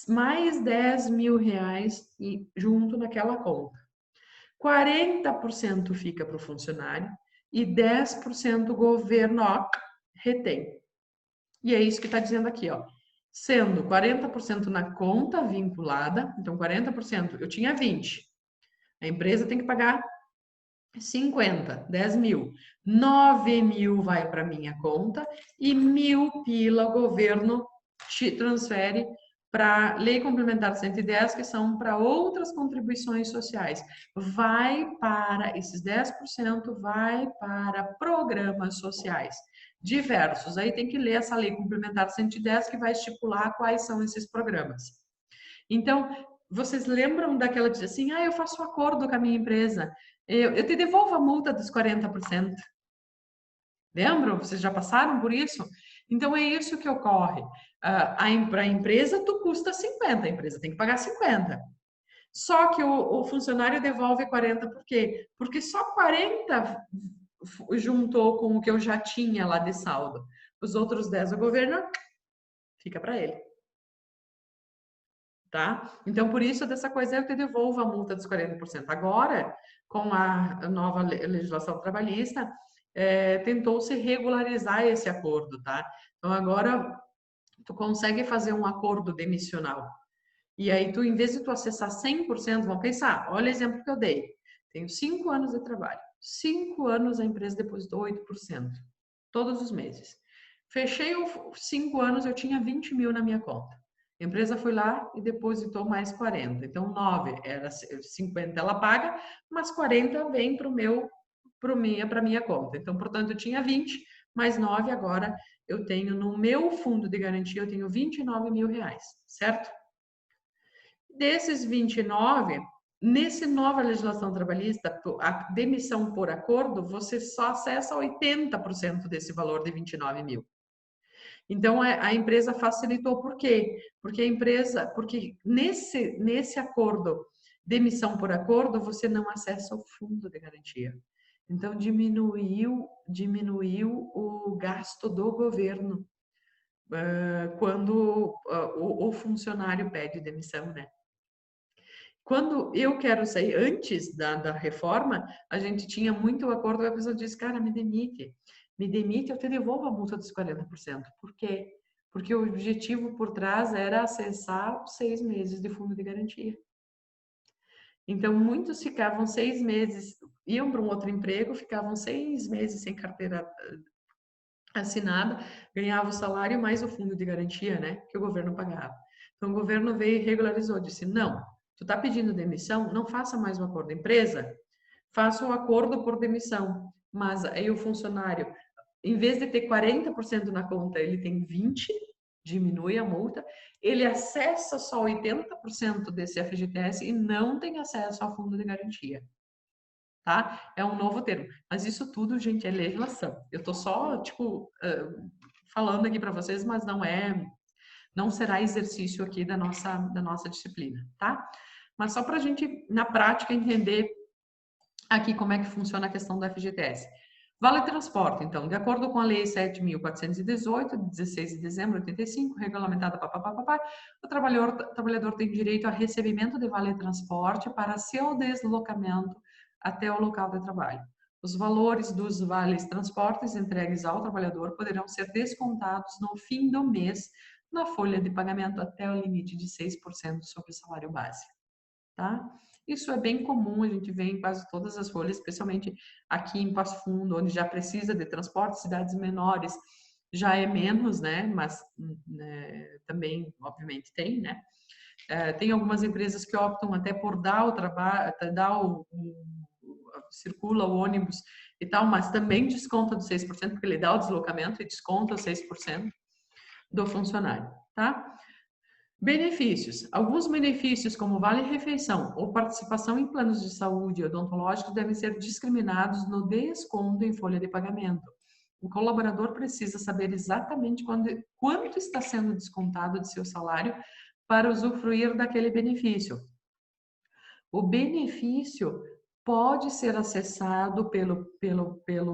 mais 10 mil reais junto naquela conta. 40% fica para o funcionário e 10% o governo retém. E é isso que está dizendo aqui, ó. Sendo 40% na conta vinculada, então 40%, eu tinha 20. A empresa tem que pagar 50, 10 mil. 9 mil vai para minha conta e 1.000 pila o governo te transfere para a Lei Complementar 110, que são para outras contribuições sociais. Vai para, esses 10% vai para programas sociais diversos. Aí tem que ler essa Lei Complementar 110, que vai estipular quais são esses programas. Então, vocês lembram daquela de dizer assim, eu faço um acordo com a minha empresa, eu te devolvo a multa dos 40%. Lembram? Vocês já passaram por isso? Então, é isso que ocorre. Para a empresa, tu custa 50, a empresa tem que pagar 50. Só que o funcionário devolve 40, por quê? Porque só 40 juntou com o que eu já tinha lá de saldo. Os outros 10 o governo fica para ele. Tá? Então, por isso, dessa coisa, eu te devolvo a multa dos 40%. Agora, com a nova legislação trabalhista, tentou-se regularizar esse acordo, tá? Então, agora, tu consegue fazer um acordo demissional. E aí, tu, em vez de tu acessar 100%, vamos pensar, olha o exemplo que eu dei. Tenho 5 anos de trabalho. 5 anos a empresa depositou 8%, todos os meses. Fechei os 5 anos, eu tinha 20 mil na minha conta. A empresa foi lá e depositou mais 40. Então, 9 era 50 ela paga, mas 40 vem para minha conta. Então, portanto, eu tinha 20, mais 9 agora eu tenho no meu fundo de garantia, eu tenho 29 mil reais, certo? Desses 29, nessa nova legislação trabalhista, a demissão por acordo, você só acessa 80% desse valor de 29 mil. Então, a empresa facilitou, por quê? Porque nesse acordo demissão por acordo, você não acessa o fundo de garantia. Então, diminuiu o gasto do governo quando o funcionário pede demissão, né? Quando eu quero sair, antes da reforma, a gente tinha muito acordo, a pessoa disse, cara, me demite, eu te devolvo a multa dos 40%. Por quê? Porque o objetivo por trás era acessar os 6 meses de fundo de garantia. Então, muitos ficavam 6 meses, iam para um outro emprego, ficavam 6 meses sem carteira assinada, ganhava o salário mais o fundo de garantia, né, que o governo pagava. Então, o governo veio e regularizou, disse, não, tu está pedindo demissão, não faça mais um acordo de empresa, faça o acordo por demissão. Mas aí o funcionário, em vez de ter 40% na conta, ele tem 20%, diminui a multa, ele acessa só 80% desse FGTS e não tem acesso ao fundo de garantia. Tá? É um novo termo. Mas isso tudo, gente, é legislação. Eu tô só, tipo, falando aqui para vocês, mas não será exercício aqui da nossa disciplina, tá? Mas só para a gente, na prática, entender aqui como é que funciona a questão do FGTS. Vale transporte, então, de acordo com a Lei 7.418, de 16 de dezembro de 85, regulamentada, o trabalhador tem direito a recebimento de vale transporte para seu deslocamento até o local de trabalho. Os valores dos vales transportes entregues ao trabalhador poderão ser descontados no fim do mês na folha de pagamento até o limite de 6% sobre o salário base, tá? Isso é bem comum, a gente vê em quase todas as folhas, especialmente aqui em Passo Fundo, onde já precisa de transporte, cidades menores já é menos, né? Mas também, obviamente, tem, né? Tem algumas empresas que optam até por dar o trabalho, circula o ônibus e tal, mas também desconta dos 6%, porque ele dá o deslocamento e desconta os 6% do funcionário, tá? Benefícios. Alguns benefícios, como vale-refeição ou participação em planos de saúde odontológicos, devem ser discriminados no desconto em folha de pagamento. O colaborador precisa saber exatamente quanto está sendo descontado de seu salário para usufruir daquele benefício. O benefício pode ser acessado pelo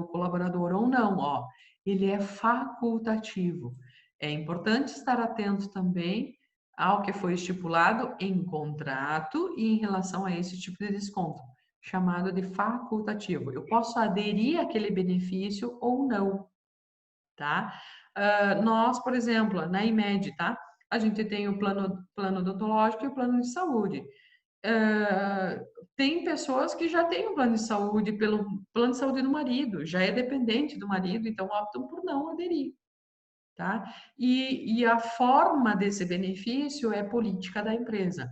colaborador ou não, ó. Ele é facultativo. É importante estar atento também ao que foi estipulado em contrato e em relação a esse tipo de desconto, chamado de facultativo. Eu posso aderir àquele benefício ou não, tá? Nós, por exemplo, na IMED, tá? A gente tem o plano odontológico e o plano de saúde. Tem pessoas que já têm um plano de saúde pelo plano de saúde do marido, já é dependente do marido, então optam por não aderir, tá? E a forma desse benefício é política da empresa.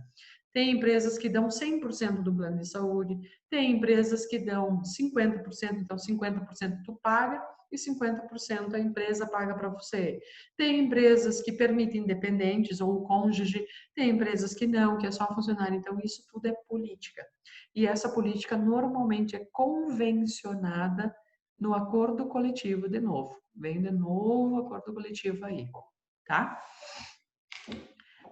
Tem empresas que dão 100% do plano de saúde, tem empresas que dão 50%, então 50% tu paga e 50% a empresa paga para você. Tem empresas que permitem dependentes ou cônjuge, tem empresas que não, que é só funcionário. Então, isso tudo é política. E essa política normalmente é convencionada no acordo coletivo de novo. Vem de novo o acordo coletivo aí, tá?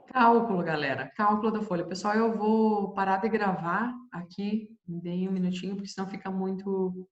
Cálculo, galera. Cálculo da folha. Pessoal, eu vou parar de gravar aqui, me deem um minutinho, porque senão fica muito